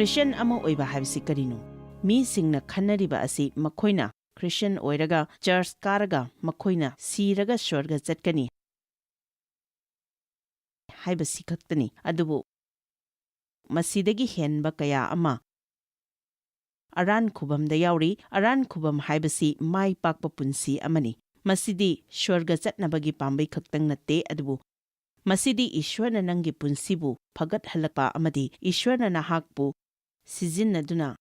Christian ama oiba habsi karino. Mi singna khanariba asi makoina Christian oiraga church karaga makoina siraga swarga chatkani. Haibasi khaktani adubu masidagi henba kaya ama aran khubamda yauri. Aran khubam haibasi mai pakpa punsi amani. Masidi swarga chatnabagi pambai khaktang natte adubu masidi Ishwarna nangi punsibu phagat halakpa amadi Ishwarna nahakpu sijinnaduna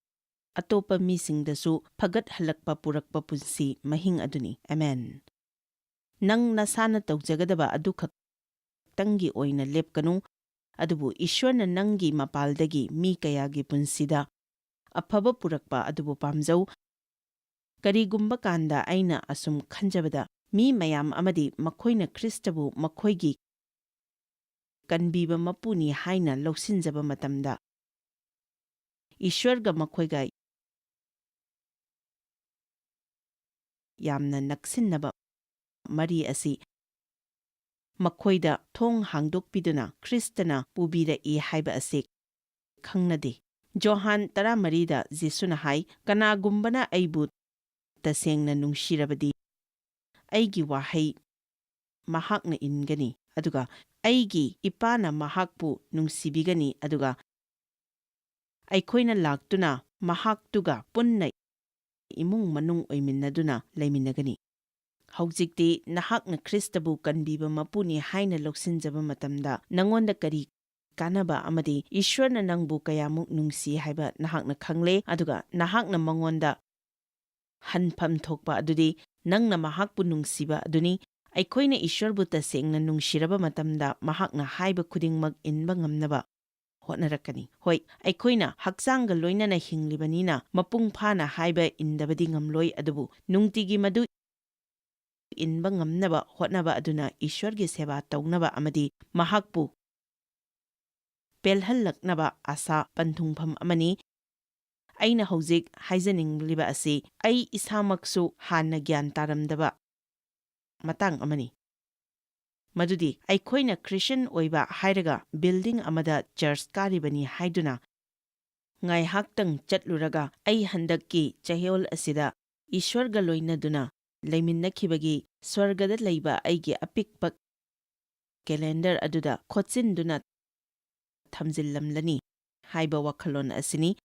atopa misingdasu phagat halakpa purakpa punsi mahing aduni. Amen. Nang nasana tawjagadaba adu khaktangi oina lepkanu adubu Ishwarna nangi mapaldagi mi kayagi punsida afaba purakpa adubu pamjau. Karigumba kanda aina asum khanjabada mi mayam amadi makoina Kristabu makoigi kanbiba mapuni haina lausinjaba matamda Ishwarga makoiga yamna naksinnaba mari asi makoida thong hangdokpiduna Kristana pubira e haiba ase khangnade. Johan 13 da Jesuna hai kanagumbana aibu tasengna nungshirabadi aigi wahai mahakna ingani aduga aigi ipana mahakpu nungsibigani aduga aikoina laktuna mahaktuga punna imung manung oiminnaduna leiminagani. Haujikti nahakna Kristabu kanbiba mapuni haina loksinjaba matamda nangonda kari kanaba amadi Ishwarna nangbu kayamuk nungsi haiba nahakna khangle aduga nahakna mangonda hanpham thokpa adudi nangna mahakpu nungsiba aduni aikoina Ishwarbu tasengna nungshiraba matamda mahakna haiba khudingmak inba ngamnaba hotnarakani. Hoi aikoina hakchangga loinana hinglibanina mapung phana haiba indabadi ngamloi adubu nungtigi madu inba ngamnaba hotnaba aduna Ishwargi seba tawnaba amadi mahakpu pelhallaknaba asa panthungpham amani. Aina hojik haijaningliba asi ai isamaksu hanna gyan taramdaba matang amani. Madudi aikoina Christian oiba hairaga building amada church karibani haiduna ngai haktang chatluraga ai handakki chahol asida Ishwarga loinaduna leiminnakhibagi swargada leiba aigi apikpak calendar aduda khotsinduna thamjillamlani haiba wakhalon asini.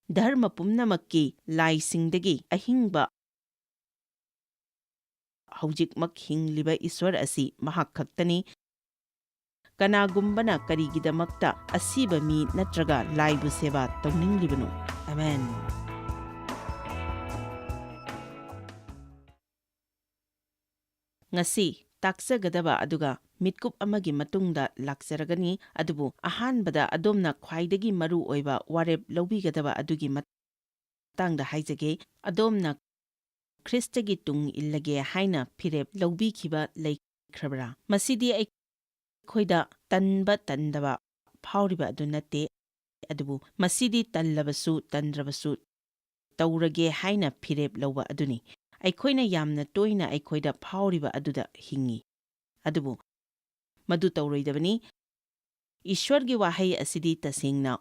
Dharma pumnamakki laisingdagi ahingba haujikmak hingliba Ishwar asi mahak khaktani. Kanagumbana karigidamakta asiba mi natraga laibu seba tawninglibanu. Amen. Ngasi taksagadaba aduga mitkup amagi matungda lakjaragani adubu ahanbada adomna khwaidagi maru oiba warep lawbigadaba adugi matangda haijage. Adomna Kristagi tung illage haina phirep lawbikhiba leikrabra masidi aikoida tanba tandaba phawriba adu natte adubu masidi tallabasu tandrabasu tawrage haina phirep lawba aduni. Aikoina yamna toina aikoida phawriba aduda hingi adubu madu tawroidabani. Ishwargi wahai asidi tasengna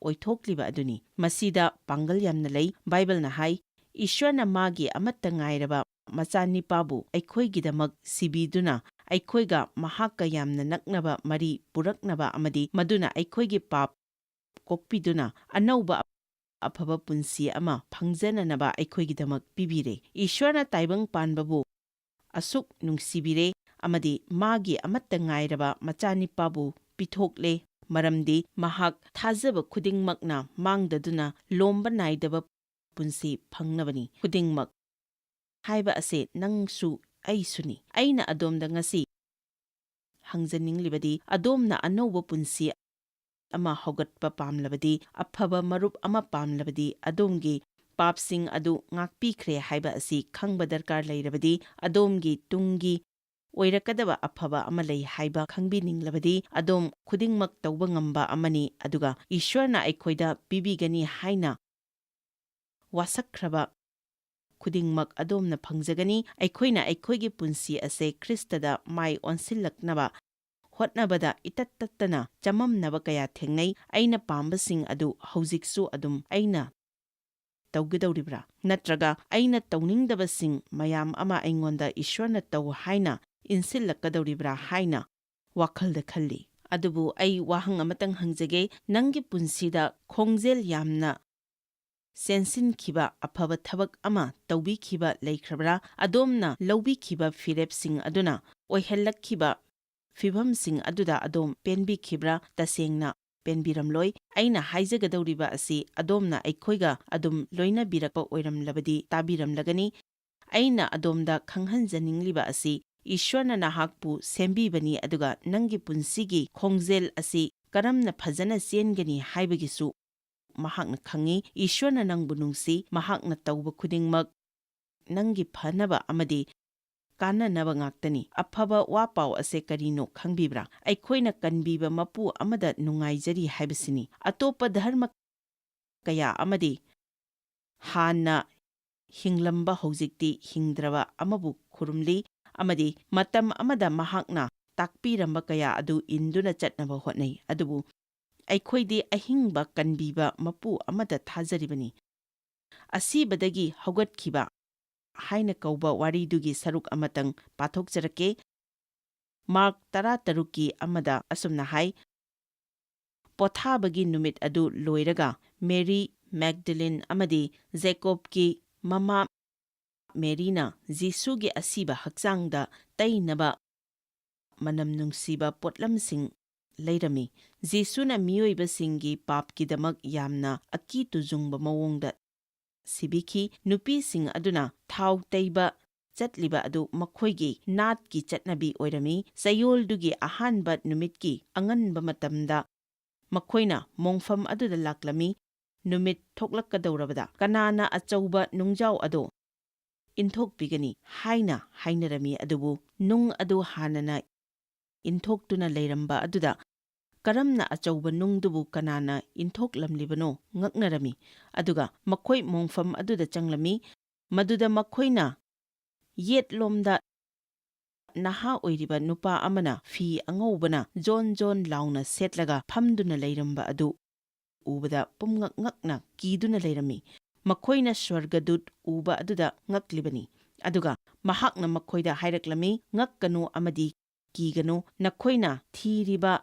oithokliba aduni masida pangal yamna lei. Bible na hai Ishwarna magi amatta ngairaba macanipabu aikoigidamak sibiduna aikoiga mahakka yamna naknaba mari puraknaba amadi maduna aikoigi pap kokpiduna Anouba afaba punsi ama phangjananaba aikoigidamak pibire. Ishwarna taibang panbabu asuk nungsibire amadi magi amatta ngairaba macanipabu pithokle maramdi mahak thajaba khudingmakna mangdaduna lomba naidaba punsi phangnabani. Khudingmak haiba ase nangsu aisuni aina adomda ngasi hangjaninglibadi adomna Anouba punsi ama hogatpa pamlabadi afaba marup ama pamlabadi adomgi papsing adu ngakpikhre haiba asi khangba darkar leirabadi adomgi tungi oirakadaba afaba ama lei haiba khangbininglabadi adom khudingmak tawba ngamba amani aduga Ishwarna aikoida pibigani haina wasakhraba khudingmak adomna phangjagani. Aikoina aikoigi punsi ase Kristada mai onsillaknaba ꯍꯣꯠꯅꯕꯗ ꯏꯇꯠ ꯇꯠꯇꯅ ꯆꯃꯝꯅꯕ ꯀꯌꯥ ꯊꯦꯡꯅꯩ꯫ ꯑꯩꯅ ꯄꯥꯝꯕꯁꯤꯡ ꯑꯗꯨ ꯍꯧꯖꯤꯛꯁꯨ ꯑꯗꯨꯝ ꯑꯩꯅ ꯇꯧꯒꯗꯧꯔꯤꯕ꯭ꯔꯥ? ꯅꯠꯇ꯭ꯔꯒ ꯑꯩꯅ ꯇꯧꯅꯤꯡꯗꯕꯁꯤꯡ ꯃꯌꯥꯝ ꯑꯃ ꯑꯩꯉꯣꯟꯗ ꯏꯁ꯭ꯋꯔꯅ ꯇꯧ ꯍꯥꯏꯅ ꯏꯟꯁꯤꯜꯂꯛꯀꯗꯧꯔꯤꯕ꯭ꯔꯥ ꯍꯥꯏꯅ ꯋꯥꯈꯜꯗ ꯈꯜꯂꯤ꯫ ꯑꯗꯨꯕꯨ ꯑꯩ ꯋꯥꯍꯪ ꯑꯃꯇꯪ ꯍꯪꯖꯒꯦ, ꯅꯪꯒꯤ ꯄꯨꯟꯁꯤꯗ ꯈꯣꯡꯖꯦꯜ ꯌꯥꯝꯅ ꯆꯦꯟꯁꯤꯟꯈꯤꯕ ꯑꯐꯕ ꯊꯕꯛ ꯑꯃ ꯇꯧꯕꯤꯈꯤꯕ ꯂꯩꯈ꯭ꯔꯕ꯭ꯔꯥ? ꯑꯗꯣꯝꯅ ꯂꯧꯕꯤꯈꯤꯕ ꯐꯤꯔꯦꯞꯁꯤꯡ ꯑꯗꯨꯅ ꯑꯣꯏꯍꯜꯂꯛꯈꯤꯕ ꯐꯤꯚꯝꯁꯤꯡ ꯑꯗꯨꯗ ꯑꯗꯣꯝ ꯄꯦꯟꯕꯤꯈꯤꯕ꯭ꯔꯥ? ꯇꯁꯦꯡꯅ ꯄꯦꯟꯕꯤꯔꯝꯂꯣꯏ꯫ ꯑꯩꯅ ꯍꯥꯏꯖꯒꯗꯧꯔꯤꯕ ꯑꯁꯤ ꯑꯗꯣꯝꯅ ꯑꯩꯈꯣꯏꯒ ꯑꯗꯨꯝ ꯂꯣꯏꯅꯕꯤꯔꯛꯄ ꯑꯣꯏꯔꯝꯂꯕꯗꯤ ꯇꯥꯕꯤꯔꯝꯂꯒꯅꯤ꯫ ꯑꯩꯅ ꯑꯗꯣꯝꯗ ꯈꯪꯍꯟꯖꯅꯤꯡꯂꯤꯕ ꯑꯁꯤ ꯏꯁ꯭ꯋꯔꯅ ꯅꯍꯥꯛꯄꯨ ꯁꯦꯝꯕꯤꯕꯅꯤ, ꯑꯗꯨꯒ ꯅꯪꯒꯤ ꯄꯨꯟꯁꯤꯒꯤ ꯈꯣꯡꯖꯦꯜ ꯑꯁꯤ ꯀꯔꯝꯅ ꯐꯖꯅ ꯆꯦꯟꯒꯅꯤ ꯍꯥꯏꯕꯒꯤꯁꯨ ꯃꯍꯥꯛꯅ ꯈꯪꯏ꯫ ꯏꯁ꯭ꯋꯔꯅ ꯅꯪꯕꯨ ꯅꯨꯡꯁꯤ꯫ ꯃꯍꯥꯛꯅ ꯇꯧꯕ ꯈꯨꯗꯤꯡꯃꯛ ꯅꯪꯒꯤ ꯐꯅꯕ ꯑꯃꯗꯤ ꯀꯥꯟꯅꯅꯕ ꯉꯥꯛꯇꯅꯤ꯫ ꯑꯐꯕ ꯋꯥ ꯄꯥꯎ ꯑꯁꯦ ꯀꯔꯤꯅꯣ ꯈꯪꯕꯤꯕ꯭ꯔꯥ? ꯑꯩꯈꯣꯏꯅ ꯀꯟꯕꯤꯕ ꯃꯄꯨ ꯑꯃꯗ ꯅꯨꯡꯉꯥꯏꯖꯔꯤ ꯍꯥꯏꯕꯁꯤꯅꯤ꯫ ꯑꯇꯣꯞꯄ ꯙꯔꯃ ꯀꯌꯥ ꯑꯃꯗꯤ ꯍꯥꯟꯅ ꯍꯤꯡꯂꯝꯕ ꯍꯧꯖꯤꯛꯇꯤ ꯍꯤꯡꯗ꯭ꯔꯕ ꯑꯃꯕꯨ ꯈꯨꯔꯨꯝꯂꯤ, ꯑꯃꯗꯤ ꯃꯇꯝ ꯑꯃꯗ ꯃꯍꯥꯛꯅ ꯇꯥꯛꯄꯤꯔꯝꯕ ꯀꯌꯥ ꯑꯗꯨ ꯏꯟꯗꯨꯅ ꯆꯠꯅꯕ ꯍꯣꯠꯅꯩ꯫ ꯑꯗꯨꯕꯨ ꯑꯩꯈꯣꯏꯗꯤ ꯑꯍꯤꯡꯕ ꯀꯟꯕꯤꯕ ꯃꯄꯨ ꯑꯃꯗ ꯊꯥꯖꯔꯤꯕꯅꯤ꯫ ꯑꯁꯤꯕꯗꯒꯤ ꯍꯧꯒꯠꯈꯤꯕ ꯍꯥꯏꯅ ꯀꯧꯕ ꯋꯥꯔꯤꯗꯨꯒꯤ ꯁꯔꯨꯛ ꯑꯃꯇꯪ ꯄꯥꯊꯣꯛꯆꯔꯛꯀꯦ꯫ ꯃꯥꯔꯛ 13ꯀꯤ ꯑꯃꯗ ꯑꯁꯨꯝꯅ ꯍꯥꯏ, ꯄꯣꯊꯥꯕꯒꯤ ꯅꯨꯃꯤꯠ ꯑꯗꯨ ꯂꯣꯏꯔꯒ ꯃꯦꯔꯤ ꯃꯦꯒꯗꯂꯤꯟ ꯑꯃꯗꯤ ꯖꯦꯀꯣꯕꯀꯤ ꯃꯃꯥ ꯃꯦꯔꯤꯅ ꯖꯤꯁꯨꯒꯤ ꯑꯁꯤꯕ ꯍꯛꯆꯥꯡꯗ ꯇꯩꯅꯕ ꯃꯅꯝ ꯅꯨꯡꯁꯤꯕ ꯄꯣꯠꯂꯝꯁꯤꯡ ꯂꯩꯔꯝꯃꯤ꯫ ꯖꯤꯁꯨꯅ ꯃꯤꯑꯣꯏꯕꯁꯤꯡꯒꯤ ꯄꯥꯞꯀꯤꯗꯃꯛ ꯌꯥꯝꯅ ꯑꯀꯤ ꯇꯨꯖꯨꯡꯕ ꯃꯑꯣꯡꯗ ꯁꯤꯕꯤꯈꯤ꯫ ꯅꯨꯄꯤꯁꯤꯡ ꯑꯗꯨꯅ ꯊꯥꯎ ꯇꯩꯕ ꯆꯠꯂꯤꯕ ꯑꯗꯨ ꯃꯈꯣꯏꯒꯤ ꯅꯥꯠꯀꯤ ꯆꯠꯅꯕꯤ ꯑꯣꯏꯔꯝꯃꯤ꯫ ꯆꯌꯣꯜꯗꯨꯒꯤ ꯑꯍꯥꯟꯕ ꯅꯨꯃꯤꯠꯀꯤ ꯑꯉꯟꯕ ꯃꯇꯝꯗ ꯃꯈꯣꯏꯅ ꯃꯣꯡꯐꯝ ꯑꯗꯨꯗ ꯂꯥꯛꯂꯝꯃꯤ꯫ ꯅꯨꯃꯤꯠ ꯊꯣꯛꯂꯛꯀꯗꯧꯔꯕꯗ ꯀꯅꯥꯅ ꯑꯆꯧꯕ ꯅꯨꯡꯖꯥꯎ ꯑꯗꯣ ꯏꯟꯊꯣꯛꯄꯤꯒꯅꯤ ꯍꯥꯏꯅ ꯍꯥꯏꯅꯔꯝꯃꯤ꯫ ꯑꯗꯨꯕꯨ ꯅꯨꯡ ꯑꯗꯨ ꯍꯥꯟꯅꯅ ꯏꯟꯊꯣꯛꯇꯨꯅ ꯂꯩꯔꯝꯕ ꯑꯗꯨꯗ ꯀꯔꯝꯅ ꯑꯆꯧꯕ ꯅꯨꯡꯗꯨꯕꯨ ꯀꯅꯥꯅ ꯏꯟꯊꯣꯛꯂꯝꯂꯤꯕꯅꯣ ꯉꯛꯅꯔꯝꯃꯤ꯫ ꯑꯗꯨꯒ ꯃꯈꯣꯏ ꯃꯣꯡꯐꯝ ꯑꯗꯨꯗ ꯆꯪꯂꯝꯃꯤ꯫ ꯃꯗꯨꯗ ꯃꯈꯣꯏꯅ ꯌꯦꯠꯂꯣꯝꯗ ꯅꯍꯥ ꯑꯣꯏꯔꯤꯕ ꯅꯨꯄꯥ ꯑꯃꯅ ꯐꯤ ꯑꯉꯧꯕꯅ ꯖꯣꯟ ꯖꯣꯟ ꯂꯥꯎꯅ ꯁꯦꯠꯂꯒ ꯐꯝꯗꯨꯅ ꯂꯩꯔꯝꯕ ꯑꯗꯨ ꯎꯕꯗ ꯄꯨꯝꯉꯛ ꯉꯛꯅ ꯀꯤꯗꯨꯅ ꯂꯩꯔꯝꯃꯤ꯫ ꯃꯈꯣꯏꯅ ꯁ꯭ꯋꯔꯒꯗꯨꯠ ꯎꯕ ꯑꯗꯨꯗ ꯉꯛꯂꯤꯕꯅꯤ꯫ ꯑꯗꯨꯒ ꯃꯍꯥꯛꯅ ꯃꯈꯣꯏꯗ ꯍꯥꯏꯔꯛꯂꯝꯃꯤ, ꯉꯛꯀꯅꯨ ꯑꯃꯗꯤ ꯀꯤꯒꯅꯨ, ꯅꯈꯣꯏꯅ ꯊꯤꯔꯤꯕ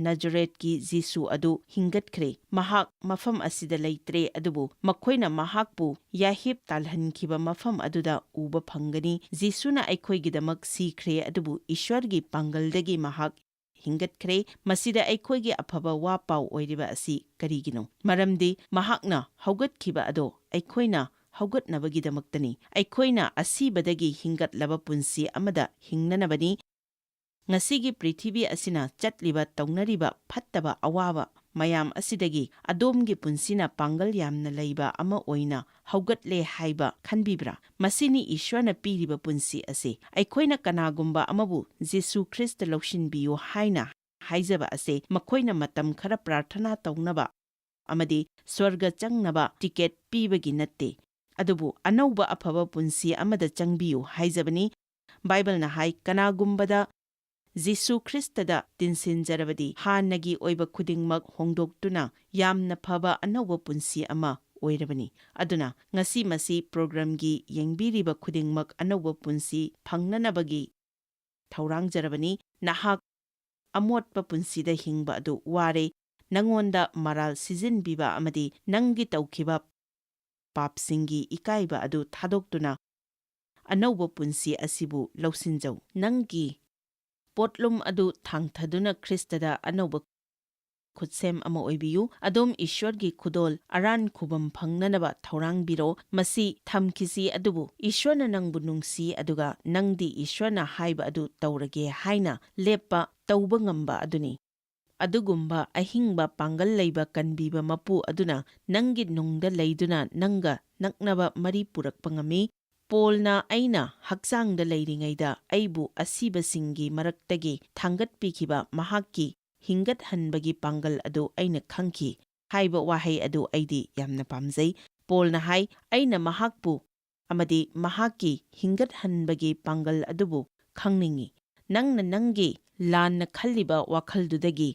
ꯅꯖꯔꯦꯠꯀꯤ ꯖꯤꯁꯨ ꯑꯗꯨ ꯍꯤꯡꯒꯠꯈ꯭ꯔꯦ꯫ ꯃꯍꯥꯛ ꯃꯐꯝ ꯑꯁꯤꯗ ꯂꯩꯇ꯭ꯔꯦ, ꯑꯗꯨꯕꯨ ꯃꯈꯣꯏꯅ ꯃꯍꯥꯛꯄꯨ ꯌꯥꯍꯤꯞ ꯇꯥꯜꯍꯟꯈꯤꯕ ꯃꯐꯝ ꯑꯗꯨꯗ ꯎꯕ ꯐꯪꯒꯅꯤ꯫ ꯖꯤꯁꯨꯅ ꯑꯩꯈꯣꯏꯒꯤꯗꯃꯛ ꯁꯤꯈ꯭ꯔꯦ, ꯑꯗꯨꯕꯨ ꯏꯁ꯭ꯋꯔꯒꯤ ꯄꯥꯡꯒꯜꯗꯒꯤ ꯃꯍꯥꯛ ꯍꯤꯡꯒꯠꯈ꯭ꯔꯦ꯫ ꯃꯁꯤꯗ ꯑꯩꯈꯣꯏꯒꯤ ꯑꯐꯕ ꯋꯥ ꯄꯥꯎ ꯑꯣꯏꯔꯤꯕ ꯑꯁꯤ ꯀꯔꯤꯒꯤꯅꯣ? ꯃꯔꯝꯗꯤ ꯃꯍꯥꯛꯅ ꯍꯧꯒꯠꯈꯤꯕ ꯑꯗꯣ ꯑꯩꯈꯣꯏꯅ ꯍꯧꯒꯠꯅꯕꯒꯤꯗꯃꯛꯇꯅꯤ꯫ ꯑꯩꯈꯣꯏꯅ ꯑꯁꯤꯕꯗꯒꯤ ꯍꯤꯡꯒꯠꯂꯕ ꯄꯨꯟꯁꯤ ꯑꯃꯗ ꯍꯤꯡꯅꯅꯕꯅꯤ꯫ ꯉꯁꯤꯒꯤ ꯄ꯭ꯔꯤꯊꯤꯕꯤ ꯑꯁꯤꯅ ꯆꯠꯂꯤꯕ ꯇꯧꯅꯔꯤꯕ ꯐꯠꯇꯕ ꯑꯋꯥꯕ ꯃꯌꯥꯝ ꯑꯁꯤꯗꯒꯤ ꯑꯗꯣꯝꯒꯤ ꯄꯨꯟꯁꯤꯅ ꯄꯥꯡꯒꯜ ꯌꯥꯝꯅ ꯂꯩꯕ ꯑꯃ ꯑꯣꯏꯅ ꯍꯧꯒꯠꯂꯦ ꯍꯥꯏꯕ ꯈꯟꯕꯤꯕ꯭ꯔꯥ? ꯃꯁꯤꯅꯤ ꯏꯁ꯭ꯋꯔꯅ ꯄꯤꯔꯤꯕ ꯄꯨꯟꯁꯤ ꯑꯁꯤ꯫ ꯑꯩꯈꯣꯏꯅ ꯀꯅꯥꯒꯨꯝꯕ ꯑꯃꯕꯨ ꯖꯤꯁꯨ ꯈ꯭ꯔꯤꯁꯇ ꯂꯧꯁꯤꯟꯕꯤꯌꯨ ꯍꯥꯏꯅ ꯍꯥꯏꯖꯕ ꯑꯁꯤ ꯃꯈꯣꯏꯅ ꯃꯇꯝ ꯈꯔ ꯄ꯭ꯔꯥꯔꯊꯅꯥ ꯇꯧꯅꯕ ꯑꯃꯗꯤ ꯁ꯭ꯋꯔꯒ ꯆꯪꯅꯕ ꯇꯤꯀꯦꯠ ꯄꯤꯕꯒꯤ ꯅꯠꯇꯦ, ꯑꯗꯨꯕꯨ ꯑꯅꯧꯕ ꯑꯐꯕ ꯄꯨꯟꯁꯤ ꯑꯃꯗ ꯆꯪꯕꯤꯌꯨ ꯍꯥꯏꯖꯕꯅꯤ꯫ ꯕꯥꯏꯕꯜꯅ ꯍꯥꯏ, ꯀꯅꯥꯒꯨꯝꯕꯗ ꯖꯤꯁꯨ ꯈ꯭ꯔꯤꯁꯇꯗ ꯇꯤꯟꯁꯤꯟꯖꯔꯕꯗꯤ ꯍꯥꯟꯅꯒꯤ ꯑꯣꯏꯕ ꯈꯨꯗꯤꯡꯃꯛ ꯍꯣꯡꯗꯣꯛꯇꯨꯅ ꯌꯥꯝꯅ ꯐꯕ ꯑꯅꯧꯕ ꯄꯨꯟꯁꯤ ꯑꯃ ꯑꯣꯏꯔꯕꯅꯤ꯫ ꯑꯗꯨꯅ ꯉꯁꯤ ꯃꯁꯤ ꯄ꯭ꯔꯣꯒ꯭ꯔꯥꯝꯒꯤ ꯌꯦꯡꯕꯤꯔꯤꯕ ꯈꯨꯗꯤꯡꯃꯛ ꯑꯅꯧꯕ ꯄꯨꯟꯁꯤ ꯐꯪꯅꯅꯕꯒꯤ ꯊꯧꯔꯥꯡꯖꯔꯕꯅꯤ꯫ ꯅꯍꯥꯛ ꯑꯃꯣꯠꯄ ꯄꯨꯟꯁꯤꯗ ꯍꯤꯡꯕ ꯑꯗꯨ ꯋꯥꯔꯦ꯫ ꯅꯉꯣꯟꯗ ꯃꯔꯥꯜ ꯁꯤꯖꯤꯟꯕꯤꯕ ꯑꯃꯗꯤ ꯅꯪꯒꯤ ꯇꯧꯈꯤꯕ ꯄꯥꯞꯁꯤꯡꯒꯤ ꯏꯀꯥꯏꯕ ꯑꯗꯨ ꯊꯥꯗꯣꯛꯇꯨꯅ ꯑꯅꯧꯕ ꯄꯨꯟꯁꯤ ꯑꯁꯤꯕꯨ ꯂꯧꯁꯤꯟꯖꯧ꯫ ꯅꯪꯒꯤ ꯄꯣꯠꯂꯨꯝ ꯑꯗꯨ ꯊꯥꯡꯊꯗꯨꯅ ꯈ꯭ꯔꯤꯁꯇꯗ ꯑꯅꯧꯕ ꯈꯨꯠꯁꯦꯝ ꯑꯃ ꯑꯣꯏꯕꯤꯌꯨ꯫ ꯑꯗꯣꯝ ꯏꯁ꯭ꯋꯔꯒꯤ ꯈꯨꯗꯣꯜ ꯑꯔꯥꯟ ꯈꯨꯕꯝ ꯐꯪꯅꯅꯕ ꯊꯧꯔꯥꯡꯕꯤꯔꯣ꯫ ꯃꯁꯤ ꯊꯝꯈꯤꯁꯤ, ꯑꯗꯨꯕꯨ ꯏꯁ꯭ꯋꯔꯅ ꯅꯪꯕꯨ ꯅꯨꯡꯁꯤ, ꯑꯗꯨꯒ ꯅꯪꯗꯤ ꯏꯁ꯭ꯋꯔꯅ ꯍꯥꯏꯕ ꯑꯗꯨ ꯇꯧꯔꯒꯦ ꯍꯥꯏꯅ ꯂꯦꯞꯄ ꯇꯧꯕ ꯉꯝꯕ ꯑꯗꯨꯅꯤ꯫ ꯑꯗꯨꯒꯨꯝꯕ ꯑꯍꯤꯡꯕ ꯄꯥꯡꯒꯜ ꯂꯩꯕ ꯀꯟꯕꯤꯕ ꯃꯄꯨ ꯑꯗꯨꯅ ꯅꯪꯒꯤ ꯅꯨꯡꯗ ꯂꯩꯗꯨꯅ ꯅꯪꯒ ꯅꯛꯅꯕ ꯃꯔꯤ ꯄꯨꯔꯛꯄ ꯉꯝꯃꯤ꯫ ꯄꯣꯜꯅ ꯑꯩꯅ ꯍꯛꯆꯥꯡꯗ ꯂꯩꯔꯤꯉꯩꯗ ꯑꯩꯕꯨ ꯑꯁꯤꯕꯁꯤꯡꯒꯤ ꯃꯔꯛꯇꯒꯤ ꯊꯥꯡꯒꯠꯄꯤꯈꯤꯕ ꯃꯍꯥꯛꯀꯤ ꯍꯤꯡꯒꯠꯍꯟꯕꯒꯤ ꯄꯥꯡꯒꯜ ꯑꯗꯨ ꯑꯩꯅ ꯈꯪꯈꯤ ꯍꯥꯏꯕ ꯋꯥꯍꯩ ꯑꯗꯨ ꯑꯩꯗꯤ ꯌꯥꯝꯅ ꯄꯥꯝꯖꯩ꯫ ꯄꯣꯜꯅ ꯍꯥꯏ, ꯑꯩꯅ ꯃꯍꯥꯛꯄꯨ ꯑꯃꯗꯤ ꯃꯍꯥꯛꯀꯤ ꯍꯤꯡꯒꯠꯍꯟꯕꯒꯤ ꯄꯥꯡꯒꯜ ꯑꯗꯨꯕꯨ ꯈꯪꯅꯤꯡꯏ꯫ ꯅꯪꯅ ꯅꯪꯒꯤ ꯂꯥꯟꯅ ꯈꯜꯂꯤꯕ ꯋꯥꯈꯜꯗꯨꯗꯒꯤ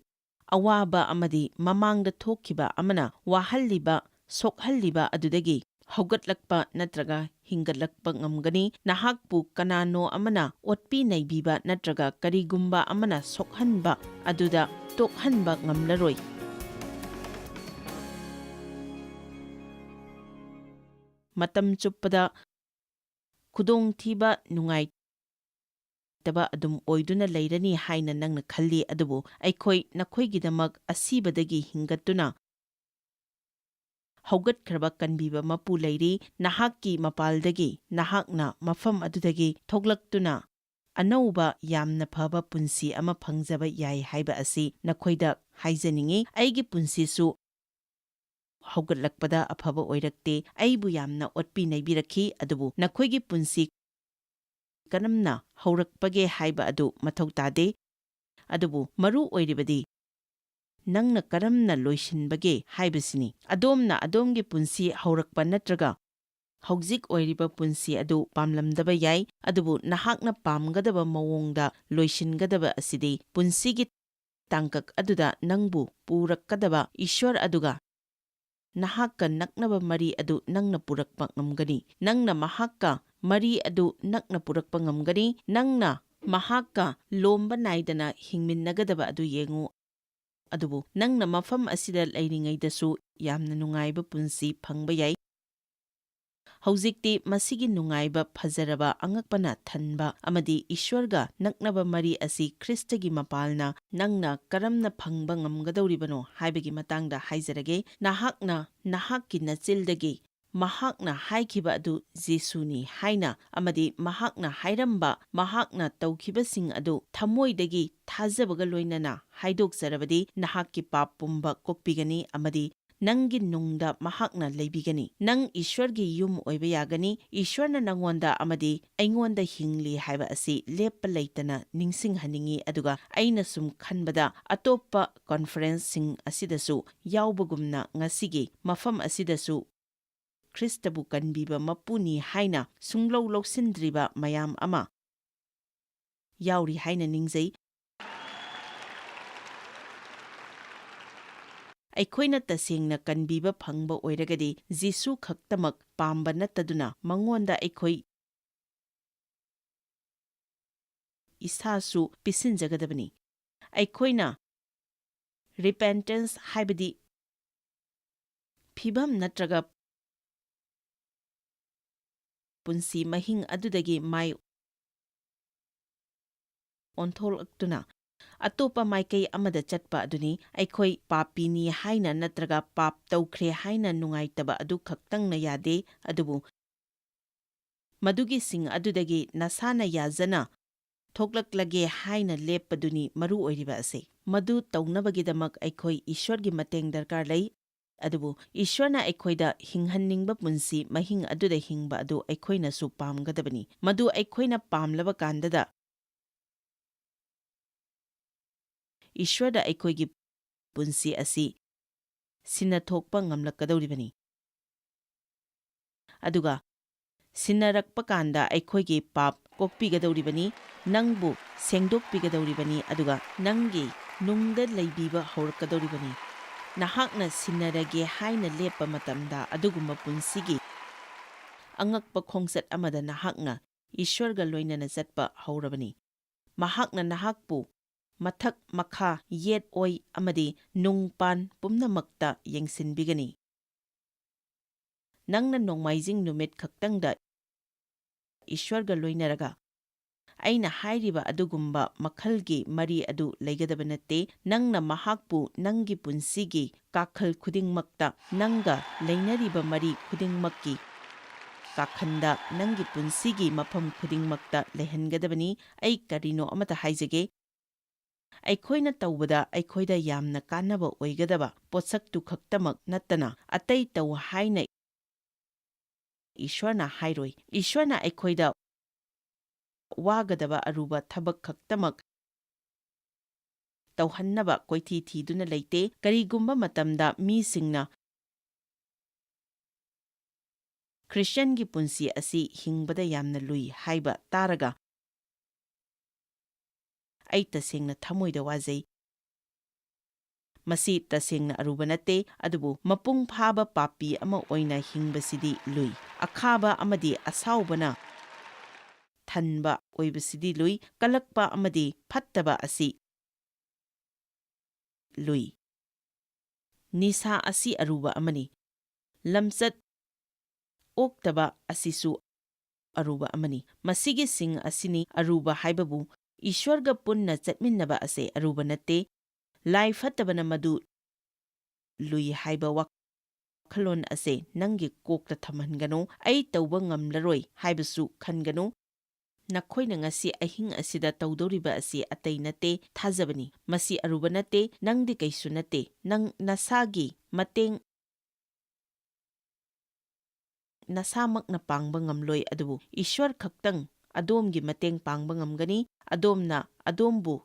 ꯑꯋꯥꯕ ꯑꯃꯗꯤ ꯃꯃꯥꯡꯗ ꯊꯣꯛꯈꯤꯕ ꯑꯃꯅ ꯋꯥꯍꯜꯂꯤꯕ, ꯁꯣꯛꯍꯜꯂꯤꯕ ꯑꯗꯨꯗꯒꯤ ꯍꯧꯒꯠꯂꯛꯄ ꯅꯠꯇ꯭ꯔꯒ ꯍꯤꯡꯒꯠꯂꯛꯄ ꯉꯝꯒꯅꯤ꯫ ꯅꯍꯥꯛꯄꯨ ꯀꯅꯥꯅꯣ ꯑꯃꯅ ꯑꯣꯠꯄꯤ ꯅꯩꯕꯤꯕ ꯅꯠꯇ꯭ꯔꯒ ꯀꯔꯤꯒꯨꯝꯕ ꯑꯃꯅ ꯁꯣꯛꯍꯟꯕ ꯑꯗꯨꯗ ꯇꯣꯛꯍꯟꯕ ꯉꯝꯂꯔꯣꯏ꯫ ꯃꯇꯝ ꯆꯨꯞꯄꯗ ꯈꯨꯗꯣꯡꯊꯤꯕ, ꯅꯨꯡꯉꯥꯏꯇꯕ ꯑꯗꯨꯝ ꯑꯣꯏꯗꯨꯅ ꯂꯩꯔꯅꯤ ꯍꯥꯏꯅ ꯅꯪꯅ ꯈꯜꯂꯤ, ꯑꯗꯨꯕꯨ ꯑꯩꯈꯣꯏ ꯅꯈꯣꯏꯒꯤꯗꯃꯛ ꯑꯁꯤꯕꯗꯒꯤ ꯍꯤꯡꯒꯠꯇꯨꯅ ꯍꯧꯒꯠꯈ꯭ꯔꯕ ꯀꯟꯕꯤꯕ ꯃꯄꯨ ꯂꯩꯔꯤ꯫ ꯅꯍꯥꯛꯀꯤ ꯃꯄꯥꯜꯗꯒꯤ, ꯅꯍꯥꯛꯅ ꯃꯐꯝ ꯑꯗꯨꯗꯒꯤ ꯊꯣꯛꯂꯛꯇꯨꯅ ꯑꯅꯧꯕ ꯌꯥꯝꯅ ꯐꯕ ꯄꯨꯟꯁꯤ ꯑꯃ ꯐꯪꯖꯕ ꯌꯥꯏ ꯍꯥꯏꯕ ꯑꯁꯤ ꯅꯈꯣꯏꯗ ꯍꯥꯏꯖꯅꯤꯡꯉꯤ꯫ ꯑꯩꯒꯤ ꯄꯨꯟꯁꯤꯁꯨ ꯍꯧꯒꯠꯂꯛꯄꯗ ꯑꯐꯕ ꯑꯣꯏꯔꯛꯇꯦ꯫ ꯑꯩꯕꯨ ꯌꯥꯝꯅ ꯑꯣꯠꯄꯤ ꯅꯩꯕꯤꯔꯛꯈꯤ, ꯑꯗꯨꯕꯨ ꯅꯈꯣꯏꯒꯤ ꯄꯨꯟꯁꯤ ꯀꯔꯝꯅ ꯍꯧꯔꯛꯄꯒꯦ ꯍꯥꯏꯕ ꯑꯗꯨ ꯃꯊꯧ ꯇꯥꯗꯦ, ꯑꯗꯨꯕꯨ ꯃꯔꯨ ꯑꯣꯏꯔꯤꯕꯗꯤ ꯅꯪꯅ ꯀꯔꯝꯅ ꯂꯣꯏꯁꯤꯟꯕꯒꯦ ꯍꯥꯏꯕꯁꯤꯅꯤ꯫ ꯑꯗꯣꯝꯅ ꯑꯗꯣꯝꯒꯤ ꯄꯨꯟꯁꯤ ꯍꯧꯔꯛꯄ ꯅꯠꯇ꯭ꯔꯒ ꯍꯧꯖꯤꯛ ꯑꯣꯏꯔꯤꯕ ꯄꯨꯟꯁꯤ ꯑꯗꯨ ꯄꯥꯝꯂꯝꯗꯕ ꯌꯥꯏ, ꯑꯗꯨꯕꯨ ꯅꯍꯥꯛꯅ ꯄꯥꯝꯒꯗꯕ ꯃꯑꯣꯡꯗ ꯂꯣꯏꯁꯤꯟꯒꯗꯕ ꯑꯁꯤꯗꯤ ꯄꯨꯟꯁꯤꯒꯤ ꯇꯥꯡꯀꯛ ꯑꯗꯨꯗ ꯅꯪꯕꯨ ꯄꯨꯔꯛꯀꯗꯕ ꯏꯁ꯭ꯋꯔ ꯑꯗꯨꯒ ꯅꯍꯥꯛꯀ ꯅꯛꯅꯕ ꯃꯔꯤ ꯑꯗꯨ ꯅꯪꯅ ꯄꯨꯔꯛꯄ ꯉꯝꯒꯅꯤ꯫ ꯅꯪꯅ ꯃꯍꯥꯛꯀ ꯃꯔꯤ ꯑꯗꯨ ꯅꯛꯅ ꯄꯨꯔꯛꯄ ꯉꯝꯒꯅꯤ꯫ ꯅꯪꯅ ꯃꯍꯥꯛꯀ ꯂꯣꯝꯕ ꯅꯥꯏꯗꯅ ꯍꯤꯡꯃꯤꯟꯅꯒꯗꯕ ꯑꯗꯨ ꯌꯦꯡꯉꯨ, ꯑꯗꯨꯕꯨ ꯅꯪꯅ ꯃꯐꯝ ꯑꯁꯤꯗ ꯂꯩꯔꯤꯉꯩꯗꯁꯨ ꯌꯥꯝꯅ ꯅꯨꯡꯉꯥꯏꯕ ꯄꯨꯟꯁꯤ ꯐꯪꯕ ꯌꯥꯏ꯫ ꯍꯧꯖꯤꯛꯇꯤ ꯃꯁꯤꯒꯤ ꯅꯨꯡꯉꯥꯏꯕ, ꯐꯖꯔꯕ, ꯑꯉꯛꯄꯅ ꯊꯟꯕ ꯑꯃꯗꯤ ꯏꯁ꯭ꯋꯔꯒ ꯅꯛꯅꯕ ꯃꯔꯤ ꯑꯁꯤ ꯈ꯭ꯔꯤꯁꯇꯒꯤ ꯃꯄꯥꯜꯅ ꯅꯪꯅ ꯀꯔꯝꯅ ꯐꯪꯕ ꯉꯝꯒꯗꯧꯔꯤꯕꯅꯣ ꯍꯥꯏꯕꯒꯤ ꯃꯇꯥꯡꯗ ꯍꯥꯏꯖꯔꯒꯦ꯫ ꯅꯍꯥꯛꯅ ꯅꯍꯥꯛꯀꯤ ꯅꯆꯤꯜꯗꯒꯤ ꯃꯍꯥꯛꯅ ꯍꯥꯏꯈꯤꯕ ꯑꯗꯨ ꯖꯤꯁꯨꯅꯤ ꯍꯥꯏꯅ ꯑꯃꯗꯤ ꯃꯍꯥꯛꯅ ꯍꯥꯏꯔꯝꯕ, ꯃꯍꯥꯛꯅ ꯇꯧꯈꯤꯕꯁꯤꯡ ꯑꯗꯨ ꯊꯃꯣꯏꯗꯒꯤ ꯊꯥꯖꯕꯒ ꯂꯣꯏꯅꯅ ꯍꯥꯏꯗꯣꯛꯆꯔꯕꯗꯤ ꯅꯍꯥꯛꯀꯤ ꯄꯥꯞ ꯄꯨꯝꯕ ꯀꯣꯛꯄꯤꯒꯅꯤ ꯑꯃꯗꯤ ꯅꯪꯒꯤ ꯅꯨꯡꯗ ꯃꯍꯥꯛꯅ ꯂꯩꯕꯤꯒꯅꯤ꯫ ꯅꯪ ꯏꯁ꯭ꯋꯔꯒꯤ ꯌꯨꯝ ꯑꯣꯏꯕ ꯌꯥꯒꯅꯤ꯫ ꯏꯁ꯭ꯋꯔꯅ ꯅꯪꯉꯣꯟꯗ ꯑꯃꯗꯤ ꯑꯩꯉꯣꯟꯗ ꯍꯤꯡꯂꯤ ꯍꯥꯏꯕ ꯑꯁꯤ ꯂꯦꯞꯄ ꯂꯩꯇꯅ ꯅꯤꯡꯁꯤꯡꯍꯟꯅꯤꯡꯉꯤ, ꯑꯗꯨꯒ ꯑꯩꯅ ꯁꯨꯝ ꯈꯟꯕꯗ ꯑꯇꯣꯞꯄ ꯀꯟꯐꯔꯦꯟꯁꯁꯤꯡ ꯑꯁꯤꯗꯁꯨ ꯌꯥꯎꯕꯒꯨꯝꯅ ꯉꯁꯤꯒꯤ ꯃꯐꯝ ꯑꯁꯤꯗꯁꯨ ꯈ꯭ꯔꯤꯁꯇꯕꯨ ꯀꯟꯕꯤꯕ ꯃꯄꯨꯅꯤ ꯍꯥꯏꯅ ꯁꯨꯡꯂꯧ ꯂꯧꯁꯤꯟꯗ꯭ꯔꯤꯕ ꯃꯌꯥꯝ ꯑꯃ ꯌꯥꯎꯔꯤ ꯍꯥꯏꯅ ꯅꯤꯡꯖꯩ꯫ ꯑꯩꯈꯣꯏꯅ ꯇꯁꯦꯡꯅ ꯀꯟꯕꯤꯕ ꯐꯪꯕ ꯑꯣꯏꯔꯒꯗꯤ ꯖꯤꯁꯨ ꯈꯛꯇꯃꯛ ꯄꯥꯝꯕ ꯅꯠꯇꯗꯨꯅ ꯃꯉꯣꯟꯗ ꯑꯩꯈꯣꯏ ꯏꯁꯥꯁꯨ ꯄꯤꯁꯤꯟꯖꯒꯗꯕꯅꯤ꯫ ꯑꯩꯈꯣꯏꯅ ꯔꯤꯄꯦꯟꯇꯦꯟꯁ ꯍꯥꯏꯕꯗꯤ ꯐꯤꯚꯝ ꯅꯠꯇ꯭ꯔꯒ ꯄꯨꯟꯁꯤ ꯃꯍꯤꯡ ꯑꯗꯨꯗꯒꯤ ꯃꯥꯏ ꯑꯣꯟꯊꯣꯛꯂꯛꯇꯨꯅ ꯑꯇꯣꯞꯄ ꯃꯥꯏꯀꯩ ꯑꯃꯗ ꯆꯠꯄ ꯑꯗꯨꯅꯤ꯫ ꯑꯩꯈꯣꯏ ꯄꯥꯄꯤꯅꯤ ꯍꯥꯏꯅ ꯅꯠꯇ꯭ꯔꯒ ꯄꯥꯞ ꯇꯧꯈ꯭ꯔꯦ ꯍꯥꯏꯅ ꯅꯨꯡꯉꯥꯏꯇꯕ ꯑꯗꯨ ꯈꯛꯇꯪꯅ ꯌꯥꯗꯦ, ꯑꯗꯨꯕꯨ ꯃꯗꯨꯒꯤꯁꯤꯡ ꯑꯗꯨꯗꯒꯤ ꯅꯁꯥꯅ ꯌꯥꯖꯅ ꯊꯣꯛꯂꯛꯂꯒꯦ ꯍꯥꯏꯅ ꯂꯦꯞꯄꯗꯨꯅꯤ ꯃꯔꯨ ꯑꯣꯏꯔꯤꯕ ꯑꯁꯤ꯫ ꯃꯗꯨ ꯇꯧꯅꯕꯒꯤꯗꯃꯛ ꯑꯩꯈꯣꯏ ꯏꯁ꯭ꯋꯔꯒꯤ ꯃꯇꯦꯡ ꯗꯔꯀꯥꯔ ꯂꯩ, ꯑꯗꯨꯕꯨ ꯏꯁ꯭ꯋꯔꯅ ꯑꯩꯈꯣꯏꯗ ꯍꯤꯡꯍꯟꯅꯤꯡꯕ ꯄꯨꯟꯁꯤ ꯃꯍꯤꯡ ꯑꯗꯨꯗ ꯍꯤꯡꯕ ꯑꯗꯨ ꯑꯩꯈꯣꯏꯅꯁꯨ ꯄꯥꯝꯒꯗꯕꯅꯤ꯫ ꯃꯗꯨ ꯑꯩꯈꯣꯏꯅ ꯄꯥꯝꯂꯕ ꯀꯥꯟꯗꯗ ꯏꯁ꯭ꯋꯔꯗ ꯑꯩꯈꯣꯏꯒꯤ ꯄꯨꯟꯁꯤ ꯑꯁꯤ ꯁꯤꯟꯅꯊꯣꯛꯄ ꯉꯝꯂꯛꯀꯗꯧꯔꯤꯕꯅꯤ, ꯑꯗꯨꯒ ꯁꯤꯟꯅꯔꯛꯄ ꯀꯥꯟꯗ ꯑꯩꯈꯣꯏꯒꯤ ꯄꯥꯞ ꯀꯣꯛꯄꯤꯒꯗꯧꯔꯤꯕꯅꯤ, ꯅꯪꯕꯨ ꯁꯦꯡꯗꯣꯛꯄꯤꯒꯗꯧꯔꯤꯕꯅꯤ, ꯑꯗꯨꯒ ꯅꯪꯒꯤ ꯅꯨꯡꯗ ꯂꯩꯕꯤꯕ ꯍꯧꯔꯛꯀꯗꯧꯔꯤꯕꯅꯤ꯫ ꯅꯍꯥꯛꯅ ꯁꯤꯟꯅꯔꯒꯦ ꯍꯥꯏꯅ ꯂꯦꯞꯄ ꯃꯇꯝꯗ ꯑꯗꯨꯒꯨꯝꯕ ꯄꯨꯟꯁꯤꯒꯤ ꯑꯉꯛꯄ ꯈꯣꯡꯆꯠ ꯑꯃꯗ ꯅꯍꯥꯛꯅ ꯏꯁ꯭ꯋꯔꯒ ꯂꯣꯏꯅꯅ ꯆꯠꯄ ꯍꯧꯔꯕꯅꯤ꯫ ꯃꯍꯥꯛꯅ ꯅꯍꯥꯛꯄꯨ ꯃꯊꯛ, ꯃꯈꯥ, ꯌꯦꯠ ꯑꯣꯏ ꯑꯃꯗꯤ ꯅꯨꯡꯄꯥꯟ ꯄꯨꯝꯅꯃꯛꯇ ꯌꯦꯡꯁꯤꯟꯕꯤꯒꯅꯤ꯫ ꯅꯪꯅ ꯅꯣꯡꯃꯥꯏꯖꯤꯡ ꯅꯨꯃꯤꯠ ꯈꯛꯇꯪꯗ ꯏꯁ꯭ꯋꯔꯒ ꯂꯣꯏꯅꯔꯒ ꯑꯩꯅ ꯍꯥꯏꯔꯤꯕ ꯑꯗꯨꯒꯨꯝꯕ ꯃꯈꯜꯒꯤ ꯃꯔꯤ ꯑꯗꯨ ꯂꯩꯒꯗꯕ ꯅꯠꯇꯦ꯫ ꯅꯪꯅ ꯃꯍꯥꯛꯄꯨ ꯅꯪꯒꯤ ꯄꯨꯟꯁꯤꯒꯤ ꯀꯥꯈꯜ ꯈꯨꯗꯤꯡꯃꯛꯇ, ꯅꯪꯒ ꯂꯩꯅꯔꯤꯕ ꯃꯔꯤ ꯈꯨꯗꯤꯡꯃꯛꯀꯤ ꯀꯥꯈꯟꯗ, ꯅꯪꯒꯤ ꯄꯨꯟꯁꯤꯒꯤ ꯃꯐꯝ ꯈꯨꯗꯤꯡꯃꯛꯇ ꯂꯩꯍꯟꯒꯗꯕꯅꯤ꯫ ꯑꯩ ꯀꯔꯤꯅꯣ ꯑꯃꯇ ꯍꯥꯏꯖꯒꯦ꯫ ꯑꯩꯈꯣꯏꯅ ꯇꯧꯕꯗ ꯑꯩꯈꯣꯏꯗ ꯌꯥꯝꯅ ꯀꯥꯟꯅꯕ ꯑꯣꯏꯒꯗꯕ ꯄꯣꯠꯁꯛꯇꯨ ꯈꯛꯇꯃꯛ ꯅꯠꯇꯅ ꯑꯇꯩ ꯇꯧ ꯍꯥꯏꯅ ꯏꯁ꯭ꯋꯔꯅ ꯍꯥꯏꯔꯣꯏ꯫ ꯏꯁ꯭ꯋꯔꯅ ꯑꯩꯈꯣꯏꯗ ꯋꯥꯒꯗꯕ ꯑꯔꯨꯕ ꯊꯕꯛ ꯈꯛꯇꯃꯛ ꯇꯧꯍꯟꯅꯕ ꯀꯣꯏꯊꯤ ꯊꯤꯗꯨꯅ ꯂꯩꯇꯦ꯫ ꯀꯔꯤꯒꯨꯝꯕ ꯃꯇꯝꯗ ꯃꯤꯁꯤꯡꯅ ꯈ꯭ꯔꯤꯁꯇ꯭ꯌꯟꯒꯤ ꯄꯨꯟꯁꯤ ꯑꯁꯤ ꯍꯤꯡꯕꯗ ꯌꯥꯝꯅ ꯂꯨꯏ ꯍꯥꯏꯕ ꯇꯥꯔꯒ ꯑꯩ ꯇꯁꯦꯡꯅ ꯊꯃꯣꯏꯗ ꯋꯥꯖꯩ꯫ ꯃꯁꯤ ꯇꯁꯦꯡꯅ ꯑꯔꯨꯕ ꯅꯠꯇꯦ, ꯑꯗꯨꯕꯨ ꯃꯄꯨꯡ ꯐꯥꯕ ꯄꯥꯄꯤ ꯑꯃ ꯑꯣꯏꯅ ꯍꯤꯡꯕꯁꯤꯗꯤ ꯂꯨꯏ꯫ ꯑꯈꯥꯕ ꯑꯃꯗꯤ ꯑꯁꯥꯎꯕꯅ ꯊꯟꯕ ꯑꯣꯏꯕꯁꯤꯗꯤ ꯂꯨꯏ꯫ ꯀꯜꯂꯛꯄ ꯑꯃꯗꯤ ꯐꯠꯇꯕ ꯑꯁꯤ ꯂꯨꯏ꯫ ꯅꯤꯁꯥ ꯑꯁꯤ ꯑꯔꯨꯕ ꯑꯃꯅꯤ꯫ ꯂꯝꯆꯠ ꯑꯣꯛꯇꯕ ꯑꯁꯤꯁꯨ ꯑꯔꯨꯕ ꯑꯃꯅꯤ꯫ ꯃꯁꯤꯒꯤꯁꯤꯡ ꯑꯁꯤꯅꯤ ꯑꯔꯨꯕ ꯍꯥꯏꯕꯕꯨ ꯏꯁ꯭ꯋꯔꯒ ꯄꯨꯟꯅ ꯆꯠꯃꯤꯟꯅꯕ ꯑꯁꯤ ꯑꯔꯨꯕ ꯅꯠꯇꯦ꯫ ꯂꯥꯏ ꯐꯠꯇꯕꯅ ꯃꯗꯨ ꯂꯨꯏ ꯍꯥꯏꯕ ꯋꯥꯈꯜꯂꯣꯟ ꯑꯁꯤ ꯅꯪꯒꯤ ꯀꯣꯛꯇ ꯊꯝꯍꯟꯒꯅꯨ꯫ ꯑꯩ ꯇꯧꯕ ꯉꯝꯂꯔꯣꯏ ꯍꯥꯏꯕꯁꯨ ꯈꯟꯒꯅꯨ꯫ ꯅꯈꯣꯏꯅ ꯉꯁꯤ ꯑꯍꯤꯡ ꯑꯁꯤꯗ ꯇꯧꯗꯧꯔꯤꯕ ꯑꯁꯤ ꯑꯇꯩ ꯅꯠꯇꯦ, ꯊꯥꯖꯕꯅꯤ꯫ ꯃꯁꯤ ꯑꯔꯨꯕ ꯅꯠꯇꯦ꯫ ꯅꯪꯗꯤ ꯀꯩꯁꯨ ꯅꯠꯇꯦ꯫ ꯅꯪ ꯅꯁꯥꯒꯤ ꯃꯇꯦꯡ ꯅꯁꯥꯃꯛꯅ ꯄꯥꯡꯕ ꯉꯝꯂꯣꯏ, ꯑꯗꯨꯕꯨ ꯏꯁ꯭ꯋꯔ ꯈꯛꯇꯪ ꯑꯗꯣꯝꯒꯤ ꯃꯇꯦꯡ ꯄꯥꯡꯕ ꯉꯝꯒꯅꯤ꯫ ꯑꯗꯣꯝꯅ ꯑꯗꯣꯝꯕꯨ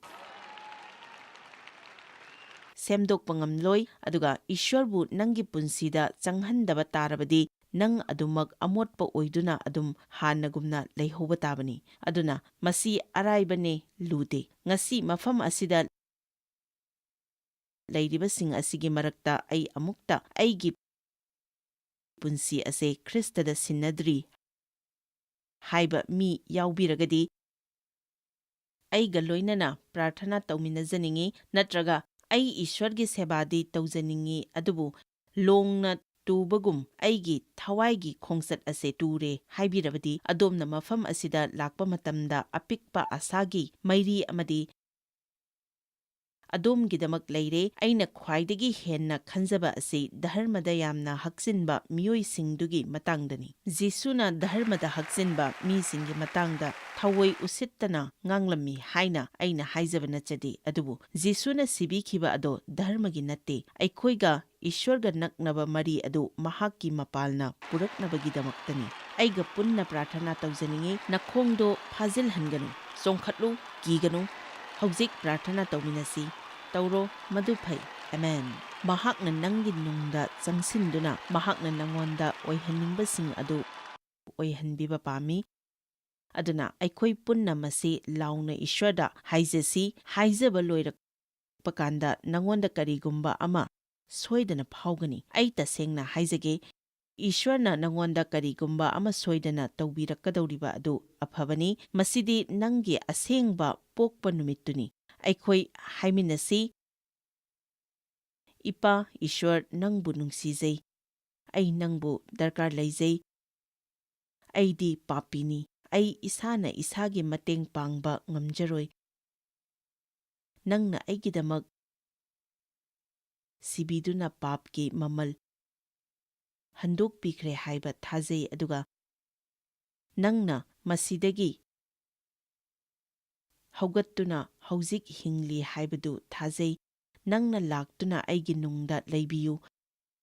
ꯁꯦꯝꯗꯣꯛꯄ ꯉꯝꯂꯣꯏ, ꯑꯗꯨꯒ ꯏꯁ꯭ꯋꯔꯕꯨ ꯅꯪꯒꯤ ꯄꯨꯟꯁꯤꯗ ꯆꯪꯍꯟꯗꯕ ꯇꯥꯔꯕꯗꯤ ꯅꯪ ꯑꯗꯨꯃꯛ ꯑꯃꯣꯠꯄ ꯑꯣꯏꯗꯨꯅ ꯑꯗꯨꯝ ꯍꯥꯟꯅꯒꯨꯝꯅ ꯂꯩꯍꯧꯕ ꯇꯥꯕꯅꯤ꯫ ꯑꯗꯨꯅ ꯃꯁꯤ ꯑꯔꯥꯏꯕꯅꯦ, ꯂꯨꯗꯦ꯫ ꯉꯁꯤ ꯃꯐꯝ ꯑꯁꯤꯗ ꯂꯩꯔꯤꯕꯁꯤꯡ ꯑꯁꯤꯒꯤ ꯃꯔꯛꯇ ꯑꯩ ꯑꯃꯨꯛꯇ ꯑꯩꯒꯤ ꯄꯨꯟꯁꯤ ꯑꯁꯤ ꯈ꯭ꯔꯤꯁꯇꯗ ꯁꯤꯟꯅꯗ꯭ꯔꯤ ꯍꯥꯏꯕ ꯃꯤ ꯌꯥꯎꯕꯤꯔꯒꯗꯤ ꯑꯩꯒ ꯂꯣꯏꯅꯅ ꯄ꯭ꯔꯥꯔꯊꯅꯥ ꯇꯧꯃꯤꯟꯅꯖꯅꯤꯡꯉꯤ, ꯅꯠꯇ꯭ꯔꯒ ꯑꯩ ꯏꯁ꯭ꯋꯔꯒꯤ ꯁꯦꯕꯥꯗꯤ ꯇꯧꯖꯅꯤꯡꯉꯤ, ꯑꯗꯨꯕꯨ ꯂꯣꯡꯅ ꯇꯨꯕꯒꯨꯝ ꯑꯩꯒꯤ ꯊꯋꯥꯏꯒꯤ ꯈꯣꯡꯆꯠ ꯑꯁꯤ ꯇꯨꯔꯦ ꯍꯥꯏꯕꯤꯔꯕꯗꯤ ꯑꯗꯣꯝꯅ ꯃꯐꯝ ꯑꯁꯤꯗ ꯂꯥꯛꯄ ꯃꯇꯝꯗ ꯑꯄꯤꯛꯄ ꯑꯁꯥꯒꯤ ꯃꯩꯔꯤ ꯑꯃꯗꯤ ꯑꯗꯣꯝꯒꯤꯗꯃꯛ ꯂꯩꯔꯦ꯫ ꯑꯩꯅ ꯈ꯭ꯋꯥꯏꯗꯒꯤ ꯍꯦꯟꯅ ꯈꯟꯖꯕ ꯑꯁꯤ ꯙꯔꯃꯗ ꯌꯥꯝꯅ ꯍꯛꯆꯤꯟꯕ ꯃꯤꯑꯣꯏꯁꯤꯡꯗꯨꯒꯤ ꯃꯇꯥꯡꯗꯅꯤ꯫ ꯖꯤꯁꯨꯅ ꯙꯔꯃꯗ ꯍꯛꯆꯤꯟꯕ ꯃꯤꯁꯤꯡꯒꯤ ꯃꯇꯥꯡꯗ ꯊꯑꯣꯏ ꯎꯁꯤꯠꯇꯅ ꯉꯥꯡꯂꯝꯃꯤ ꯍꯥꯏꯅ ꯑꯩꯅ ꯍꯥꯏꯖꯕ ꯅꯠꯆꯗꯦ, ꯑꯗꯨꯕꯨ ꯖꯤꯁꯨꯅ ꯁꯤꯕꯤꯈꯤꯕ ꯑꯗꯣ ꯙꯔꯃꯒꯤ ꯅꯠꯇꯦ, ꯑꯩꯈꯣꯏꯒ ꯏꯁ꯭ꯋꯔꯒ ꯅꯛꯅꯕ ꯃꯔꯤ ꯑꯗꯨ ꯃꯍꯥꯛꯀꯤ ꯃꯄꯥꯜꯅ ꯄꯨꯔꯛꯅꯕꯒꯤꯗꯃꯛꯇꯅꯤ꯫ ꯑꯩꯒ ꯄꯨꯟꯅ ꯄ꯭ꯔꯥꯔꯊꯅꯥ ꯇꯧꯖꯅꯤꯡꯉꯤ꯫ ꯅꯈꯣꯡꯗꯣ ꯐꯥꯖꯤꯜꯍꯟꯒꯅꯨ, ꯆꯣꯡꯈꯠꯂꯨ, ꯀꯤꯒꯅꯨ꯫ ꯍꯧꯖꯤꯛ ꯄ꯭ꯔꯥꯔꯊꯅꯥ ꯇꯧꯃꯤꯟꯅꯁꯤ꯫ ꯇꯧꯔꯣ, ꯃꯗꯨ ꯐꯩ꯫ ꯑꯃꯦꯟ꯫ ꯃꯍꯥꯛꯅ ꯅꯪꯒꯤ ꯅꯨꯡꯗ ꯆꯪꯁꯤꯟꯗꯨꯅ ꯃꯍꯥꯛꯅ ꯅꯉꯣꯟꯗ ꯑꯣꯏꯍꯟꯅꯤꯡꯕꯁꯤꯡ ꯑꯗꯨ ꯑꯣꯏꯍꯟꯕꯤꯕ ꯄꯥꯝꯃꯤ꯫ ꯑꯗꯨꯅ ꯑꯩꯈꯣꯏ ꯄꯨꯟꯅ ꯃꯁꯤ ꯂꯥꯎꯅ ꯏꯁ꯭ꯋꯔꯗ ꯍꯥꯏꯖꯁꯤ꯫ ꯍꯥꯏꯖꯕ ꯂꯣꯏꯔꯛꯄ ꯀꯥꯟꯗ ꯅꯉꯣꯟꯗ ꯀꯔꯤꯒꯨꯝꯕ ꯑꯃ ꯁꯣꯏꯗꯅ ꯐꯥꯎꯒꯅꯤ꯫ ꯑꯩ ꯇꯁꯦꯡꯅ ꯍꯥꯏꯖꯒꯦ, ꯏꯁ꯭ꯋꯔꯅ ꯅꯉꯣꯟꯗ ꯀꯔꯤꯒꯨꯝꯕ ꯑꯃ ꯁꯣꯏꯗꯅ ꯇꯧꯕꯤꯔꯛꯀꯗꯧꯔꯤꯕ ꯑꯗꯨ ꯑꯐꯕꯅꯤ꯫ ꯃꯁꯤꯗꯤ ꯅꯪꯒꯤ ꯑꯁꯦꯡꯕ ꯄꯣꯛꯄ ꯅꯨꯃꯤꯠꯇꯨꯅꯤ꯫ ꯑꯩꯈꯣꯏ ꯍꯥꯏꯃꯤꯟꯅꯁꯤ꯫ ꯏꯄꯥ ꯏꯁ꯭ꯋꯔ, ꯅꯪꯕꯨ ꯅꯨꯡꯁꯤꯖꯩ꯫ ꯑꯩ ꯅꯪꯕꯨ ꯗꯔꯀꯥꯔ ꯂꯩꯖꯩ꯫ ꯑꯩꯗꯤ ꯄꯥꯄꯤꯅꯤ꯫ ꯑꯩ ꯏꯁꯥꯅ ꯏꯁꯥꯒꯤ ꯃꯇꯦꯡ ꯄꯥꯡꯕ ꯉꯝꯖꯔꯣꯏ꯫ ꯅꯪꯅ ꯑꯩꯒꯤꯗꯃꯛ ꯁꯤꯕꯤꯗꯨꯅ ꯄꯥꯞꯀꯤ ꯃꯃꯜ ꯍꯟꯗꯣꯛꯄꯤꯈ꯭ꯔꯦ ꯍꯥꯏꯕ ꯊꯥꯖꯩ, ꯑꯗꯨꯒ ꯅꯪꯅ ꯃꯁꯤꯗꯒꯤ ꯍꯧꯒꯠꯇꯨꯅ ꯍꯧꯖꯤꯛ ꯍꯤꯡꯂꯤ ꯍꯥꯏꯕꯗꯨ ꯊꯥꯖꯩ꯫ ꯅꯪꯅ ꯂꯥꯛꯇꯨꯅ ꯑꯩꯒꯤ ꯅꯨꯡꯗ ꯂꯩꯕꯤꯌꯨ꯫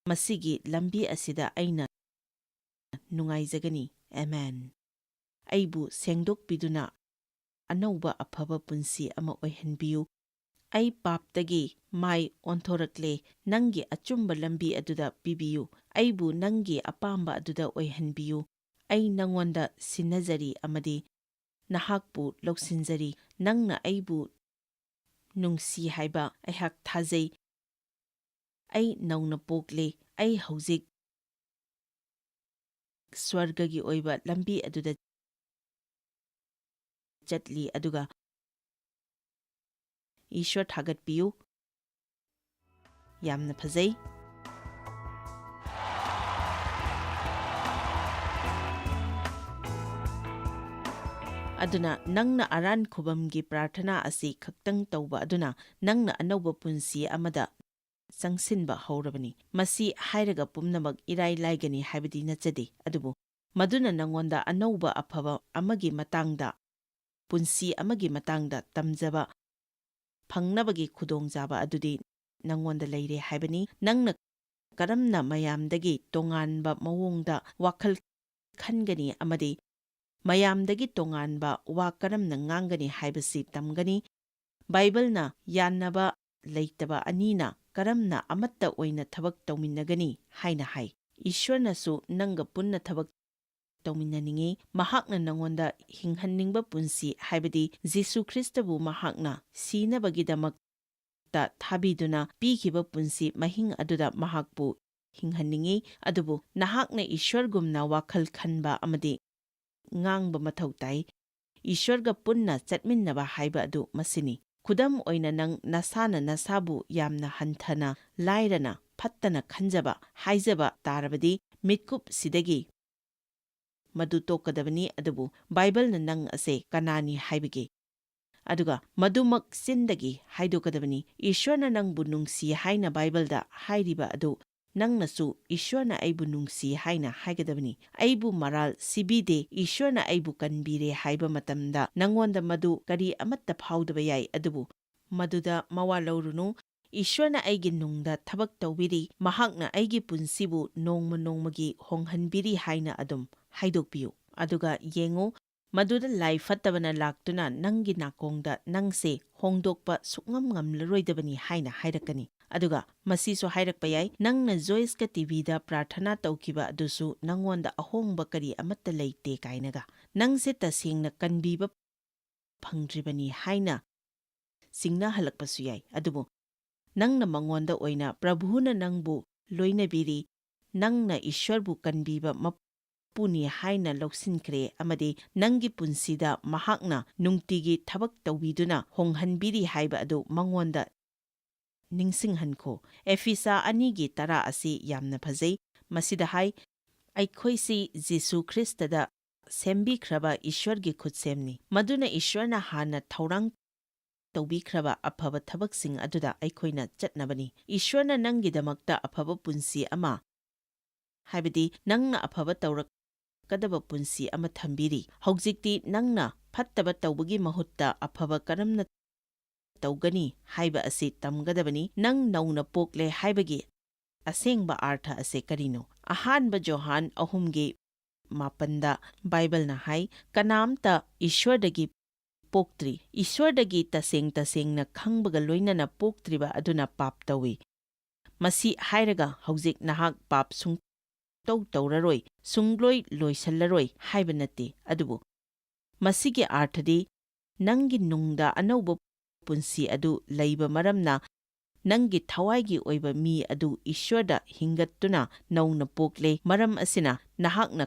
ꯃꯁꯤꯒꯤ ꯂꯝꯕꯤ ꯑꯁꯤꯗ ꯑꯩꯅ ꯅꯨꯡꯉꯥꯏꯖꯒꯅꯤ꯫ ꯑꯃꯦꯟ꯫ ꯑꯩꯕꯨ ꯁꯦꯡꯗꯣꯛꯄꯤꯗꯨꯅ ꯑꯅꯧꯕ ꯑꯐꯕ ꯄꯨꯟꯁꯤ ꯑꯃ ꯑꯣꯏꯍꯟꯕꯤꯌꯨ꯫ ꯑꯩ ꯄꯥꯞꯇꯒꯤ ꯃꯥꯏ ꯑꯣꯟꯊꯣꯔꯛꯂꯦ꯫ ꯅꯪꯒꯤ ꯑꯆꯨꯝꯕ ꯂꯝꯕꯤ ꯑꯗꯨꯗ ꯄꯤꯕꯤꯌꯨ꯫ ꯑꯩꯕꯨ ꯅꯪꯒꯤ ꯑꯄꯥꯝꯕ ꯑꯗꯨꯗ ꯑꯣꯏꯍꯟꯕꯤꯌꯨ꯫ ꯑꯩ ꯅꯉꯣꯟꯗ ꯁꯤꯟꯅꯖꯔꯤ ꯑꯃꯗꯤ ꯅꯍꯥꯛꯄꯨ ꯂꯧꯁꯤꯟꯖꯔꯤ꯫ ꯅꯪꯅ ꯑꯩꯕꯨ ꯅꯨꯡꯁꯤ ꯍꯥꯏꯕ ꯑꯩꯍꯥꯛ ꯊꯥꯖꯩ꯫ ꯑꯩ ꯅꯧꯅ ꯄꯣꯛꯂꯦ꯫ ꯑꯩ ꯍꯧꯖꯤꯛ ꯁ꯭ꯋꯔꯒꯒꯤ ꯑꯣꯏꯕ ꯂꯝꯕꯤ ꯑꯗꯨꯗ ꯆꯠꯂꯤ, ꯑꯗꯨꯒ ꯏꯁ꯭ꯋꯔ ꯊꯥꯒꯠꯄꯤꯌꯨ꯫ ꯌꯥꯝꯅ ꯐꯖꯩ꯫ ꯑꯗꯨꯅ ꯅꯪꯅ ꯑꯔꯥꯟ ꯈꯨꯕꯝꯒꯤ ꯄ꯭ꯔꯥꯔꯊꯅꯥ ꯑꯁꯤ ꯈꯛꯇꯪ ꯇꯧꯕ ꯑꯗꯨꯅ ꯅꯪꯅ ꯑꯅꯧꯕ ꯄꯨꯟꯁꯤ ꯑꯃꯗ ꯆꯪꯁꯤꯟꯕ ꯍꯧꯔꯕꯅꯤ꯫ ꯃꯁꯤ ꯍꯥꯏꯔꯒ ꯄꯨꯝꯅꯃꯛ ꯏꯔꯥꯏ ꯂꯥꯏꯒꯅꯤ ꯍꯥꯏꯕꯗꯤ ꯅꯠꯆꯗꯦ, ꯑꯗꯨꯕꯨ ꯃꯗꯨꯅ ꯅꯉꯣꯟꯗ ꯑꯅꯧꯕ ꯑꯐꯕ ꯑꯃꯒꯤ ꯃꯇꯥꯡꯗ, ꯄꯨꯟꯁꯤ ꯑꯃꯒꯤ ꯃꯇꯥꯡꯗ ꯇꯝꯖꯕ ꯐꯪꯅꯕꯒꯤ ꯈꯨꯗꯣꯡꯆꯥꯕ ꯑꯗꯨꯗꯤ ꯅꯉꯣꯟꯗ ꯂꯩꯔꯦ ꯍꯥꯏꯕꯅꯤ꯫ ꯅꯪꯅ ꯀꯔꯝꯅ ꯃꯌꯥꯝꯗꯒꯤ ꯇꯣꯉꯥꯟꯕ ꯃꯑꯣꯡꯗ ꯋꯥꯈꯜ ꯈꯟꯒꯅꯤ ꯑꯃꯗꯤ ꯃꯌꯥꯝꯗꯒꯤ ꯇꯣꯉꯥꯟꯕ ꯋꯥ ꯀꯔꯝꯅ ꯉꯥꯡꯒꯅꯤ ꯍꯥꯏꯕꯁꯤ ꯇꯝꯒꯅꯤ꯫ ꯕꯥꯏꯕꯜꯅ ꯌꯥꯟꯅꯕ ꯂꯩꯇꯕ ꯑꯅꯤꯅ ꯀꯔꯝꯅ ꯑꯃꯠꯇ ꯑꯣꯏꯅ ꯊꯕꯛ ꯇꯧꯃꯤꯟꯅꯒꯅꯤ ꯍꯥꯏꯅ ꯍꯥꯏ꯫ ꯏꯁ꯭ꯋꯔꯅꯁꯨ ꯅꯪꯒ ꯄꯨꯟꯅ ꯊꯕꯛ ꯇꯧꯃꯤꯟꯅꯅꯤꯡꯉꯤ, ꯃꯍꯥꯛꯅ ꯅꯉꯣꯟꯗ ꯍꯤꯡꯍꯟꯅꯤꯡꯕ ꯄꯨꯟꯁꯤ ꯍꯥꯏꯕꯗꯤ ꯖꯤꯁꯨ ꯈ꯭ꯔꯤꯁꯇꯕꯨ ꯃꯍꯥꯛꯅ ꯁꯤꯅꯕꯒꯤꯗꯃꯛꯇ ꯊꯥꯕꯤꯗꯨꯅ ꯄꯤꯈꯤꯕ ꯄꯨꯟꯁꯤ ꯃꯍꯤꯡ ꯑꯗꯨꯗ ꯃꯍꯥꯛꯄꯨ ꯍꯤꯡꯍꯟꯅꯤꯡꯉꯤ, ꯑꯗꯨꯕꯨ ꯅꯍꯥꯛꯅ ꯏꯁ꯭ꯋꯔꯒꯨꯝꯅ ꯋꯥꯈꯜ ꯈꯟꯕ ꯑꯃꯗꯤ ꯉꯥꯡꯕ ꯃꯊꯧ ꯇꯥꯏ꯫ ꯏꯁ꯭ꯋꯔꯒ ꯄꯨꯟꯅ ꯆꯠꯃꯤꯟꯅꯕ ꯍꯥꯏꯕ ꯑꯗꯨ ꯃꯁꯤꯅꯤ꯫ ꯈꯨꯗꯝ ꯑꯣꯏꯅ ꯅꯪ ꯅꯁꯥꯅ ꯅꯁꯥꯕꯨ ꯌꯥꯝꯅ ꯍꯟꯊꯅ, ꯂꯥꯏꯔꯅ, ꯐꯠꯇꯅ ꯈꯟꯖꯕ, ꯍꯥꯏꯖꯕ ꯇꯥꯔꯕꯗꯤ ꯃꯤꯠꯀꯨꯞꯁꯤꯗꯒꯤ ꯃꯗꯨ ꯇꯣꯛꯀꯗꯕꯅꯤ, ꯑꯗꯨꯕꯨ ꯕꯥꯏꯕꯜꯅ ꯅꯪ ꯑꯁꯦ ꯀꯅꯥꯅꯤ ꯍꯥꯏꯕꯒꯦ? ꯑꯗꯨꯒ ꯃꯗꯨꯃꯛ ꯆꯤꯟꯗꯒꯤ ꯍꯥꯏꯗꯣꯛꯀꯗꯕꯅꯤ꯫ ꯏꯁ꯭ꯋꯔꯅ ꯅꯪꯕꯨ ꯅꯨꯡꯁꯤ ꯍꯥꯏꯅ ꯕꯥꯏꯕꯜꯗ ꯍꯥꯏꯔꯤꯕ ꯑꯗꯨ ꯅꯪꯅꯁꯨ ꯏꯁ꯭ꯋꯔꯅ ꯑꯩꯕꯨ ꯅꯨꯡꯁꯤ ꯍꯥꯏꯅ ꯍꯥꯏꯒꯗꯕꯅꯤ꯫ ꯑꯩꯕꯨ ꯃꯔꯥꯜ ꯁꯤꯕꯤꯗꯦ, ꯏꯁ꯭ꯋꯔꯅ ꯑꯩꯕꯨ ꯀꯟꯕꯤꯔꯦ ꯍꯥꯏꯕ ꯃꯇꯝꯗ ꯅꯪꯉꯣꯟꯗ ꯃꯗꯨ ꯀꯔꯤ ꯑꯃꯠꯇ ꯐꯥꯎꯗꯕ ꯌꯥꯏ, ꯑꯗꯨꯕꯨ ꯃꯗꯨꯗ ꯃꯋꯥ ꯂꯧꯔꯨꯅꯨ꯫ ꯏꯁ꯭ꯋꯔꯅ ꯑꯩꯒꯤ ꯅꯨꯡꯗ ꯊꯕꯛ ꯇꯧꯕꯤꯔꯤ, ꯃꯍꯥꯛꯅ ꯑꯩꯒꯤ ꯄꯨꯟꯁꯤꯕꯨ ꯅꯣꯡꯃ ꯅꯣꯡꯃꯒꯤ ꯍꯣꯡꯍꯟꯕꯤꯔꯤ ꯍꯥꯏꯅ ꯑꯗꯨꯝ ꯍꯥꯏꯗꯣꯛꯄꯤꯌꯨ꯫ ꯑꯗꯨꯒ ꯌꯦꯡꯉꯨ, ꯃꯗꯨꯗ ꯂꯥꯏ ꯐꯠꯇꯕꯅ ꯂꯥꯛꯇꯨꯅ ꯅꯪꯒꯤ ꯅꯥꯀꯣꯡꯗ ꯅꯪꯁꯦ ꯍꯣꯡꯗꯣꯛꯄ ꯁꯨꯛꯉꯝ ꯉꯝꯂꯔꯣꯏꯗꯕꯅꯤ ꯍꯥꯏꯅ ꯍꯥꯏꯔꯛꯀꯅꯤ꯫ ꯑꯗꯨꯒ ꯃꯁꯤꯁꯨ ꯍꯥꯏꯔꯛꯄ ꯌꯥꯏ, ꯅꯪꯅ ꯖꯣꯏꯁꯀ ꯇꯤꯚꯤꯗ ꯄ꯭ꯔꯥꯔꯊꯅꯥ ꯇꯧꯈꯤꯕ ꯑꯗꯨꯁꯨ ꯅꯪꯉꯣꯟꯗ ꯑꯍꯣꯡꯕ ꯀꯔꯤ ꯑꯃꯠꯇ ꯂꯩꯇꯦ ꯀꯥꯏꯅꯒ, ꯅꯪꯁꯦ ꯇꯁꯦꯡꯅ ꯀꯟꯕꯤꯕ ꯐꯪꯗ꯭ꯔꯤꯕꯅꯤ ꯍꯥꯏꯅ ꯆꯤꯡꯅꯍꯜꯂꯛꯄꯁꯨ ꯌꯥꯏ꯫ ꯑꯗꯨꯕꯨ ꯅꯪꯅ ꯃꯉꯣꯟꯗ ꯑꯣꯏꯅ ꯄ꯭ꯔꯚꯨꯅ ꯅꯪꯕꯨ ꯂꯣꯏꯅꯕꯤꯔꯤ, ꯅꯪꯅ ꯏꯁ꯭ꯋꯔꯕꯨ ꯀꯟꯕꯤꯕ ꯃꯄꯨꯅꯤ ꯍꯥꯏꯅ ꯂꯧꯁꯤꯟꯈ꯭ꯔꯦ, ꯑꯃꯗꯤ ꯅꯪꯒꯤ ꯄꯨꯟꯁꯤꯗ ꯃꯍꯥꯛꯅ ꯅꯨꯡꯇꯤꯒꯤ ꯊꯕꯛ ꯇꯧꯕꯤꯗꯨꯅ ꯍꯣꯡꯍꯟꯕꯤꯔꯤ ꯍꯥꯏꯕ ꯑꯗꯨ ꯃꯉꯣꯟꯗ ꯅꯤꯡꯁꯤꯡꯍꯟꯈꯣ꯫ 에ꯐꯤꯁꯥ 2:10 ꯑꯁꯤ ꯌꯥꯝꯅ ꯐꯖꯩ꯫ ꯃꯁꯤꯗ ꯍꯥꯏ, ꯑꯩꯈꯣꯏꯁꯤ ꯖꯤꯁꯨ ꯈ꯭ꯔꯤꯁꯇꯗ ꯁꯦꯝꯕꯤꯈ꯭ꯔꯕ ꯏꯁ꯭ꯋꯔꯒꯤ ꯈꯨꯠꯁꯦꯝꯅꯤ, ꯃꯗꯨꯅ ꯏꯁ꯭ꯋꯔꯅ ꯍꯥꯟꯅ ꯊꯧꯔꯥꯡ ꯇꯧꯕꯤꯈ꯭ꯔꯕ ꯑꯐꯕ ꯊꯕꯛꯁꯤꯡ ꯑꯗꯨꯗ ꯑꯩꯈꯣꯏꯅ ꯆꯠꯅꯕꯅꯤ꯫ ꯏꯁ꯭ꯋꯔꯅ ꯅꯪꯒꯤꯗꯃꯛꯇ ꯑꯐꯕ ꯄꯨꯟꯁꯤ ꯑꯃ, ꯍꯥꯏꯕꯗꯤ ꯅꯪꯅ ꯑꯐꯕ ꯇꯧꯔꯛꯀꯗꯕ ꯄꯨꯟꯁꯤ ꯑꯃ ꯊꯝꯕꯤꯔꯤ꯫ ꯍꯧꯖꯤꯛꯇꯤ ꯅꯪꯅ ꯐꯠꯇꯕ ꯇꯧꯕꯒꯤ ꯃꯍꯨꯠꯇ ꯑꯐꯕ ꯀꯔꯝꯅ ꯇꯧꯒꯅꯤ ꯍꯥꯏꯕ ꯑꯁꯤ ꯇꯝꯒꯗꯕꯅꯤ꯫ ꯅꯪ ꯅꯧꯅ ꯄꯣꯛꯂꯦ ꯍꯥꯏꯕꯒꯤ ꯑꯁꯦꯡꯕ ꯑꯥꯔꯊ ꯑꯁꯤ ꯀꯔꯤꯅꯣ? ꯑꯍꯥꯟꯕ ꯌꯣꯍꯥꯟ 3:9 ꯕꯥꯏꯕꯜꯅ ꯍꯥꯏ, ꯀꯅꯥꯝꯇ ꯏꯁ꯭ꯋꯔꯗꯒꯤ ꯄꯣꯛꯇ꯭ꯔꯤ, ꯏꯁ꯭ꯋꯔꯗꯒꯤ ꯇꯁꯦꯡ ꯇꯁꯦꯡꯅ ꯈꯪꯕꯒ ꯂꯣꯏꯅꯅ ꯄꯣꯛꯇ꯭ꯔꯤꯕ ꯑꯗꯨꯅ ꯄꯥꯞ ꯇꯧꯏ꯫ ꯃꯁꯤ ꯍꯥꯏꯔꯒ ꯍꯧꯖꯤꯛ ꯅꯍꯥꯛ ꯄꯥꯞ ꯁꯨꯡꯇꯧ ꯇꯧꯔꯔꯣꯏ, ꯁꯨꯡꯂꯣꯏ ꯂꯣꯏꯁꯜꯂꯔꯣꯏ ꯍꯥꯏꯕ ꯅꯠꯇꯦ, ꯑꯗꯨꯕꯨ ꯃꯁꯤꯒꯤ ꯑꯥꯔꯊꯗꯤ ꯅꯪꯒꯤ ꯅꯨꯡꯗ ꯑꯅꯧꯕ ꯄꯨꯟꯁꯤ ꯑꯗꯨ ꯂꯩꯕ ꯃꯔꯝꯅ ꯅꯪꯒꯤ ꯊꯋꯥꯏꯒꯤ ꯑꯣꯏꯕ ꯃꯤ ꯑꯗꯨ ꯏꯁ꯭ꯋꯔꯗ ꯍꯤꯡꯒꯠꯇꯨꯅ ꯅꯧꯅ ꯄꯣꯛꯂꯦ꯫ ꯃꯔꯝ ꯑꯁꯤꯅ ꯅꯍꯥꯛꯅ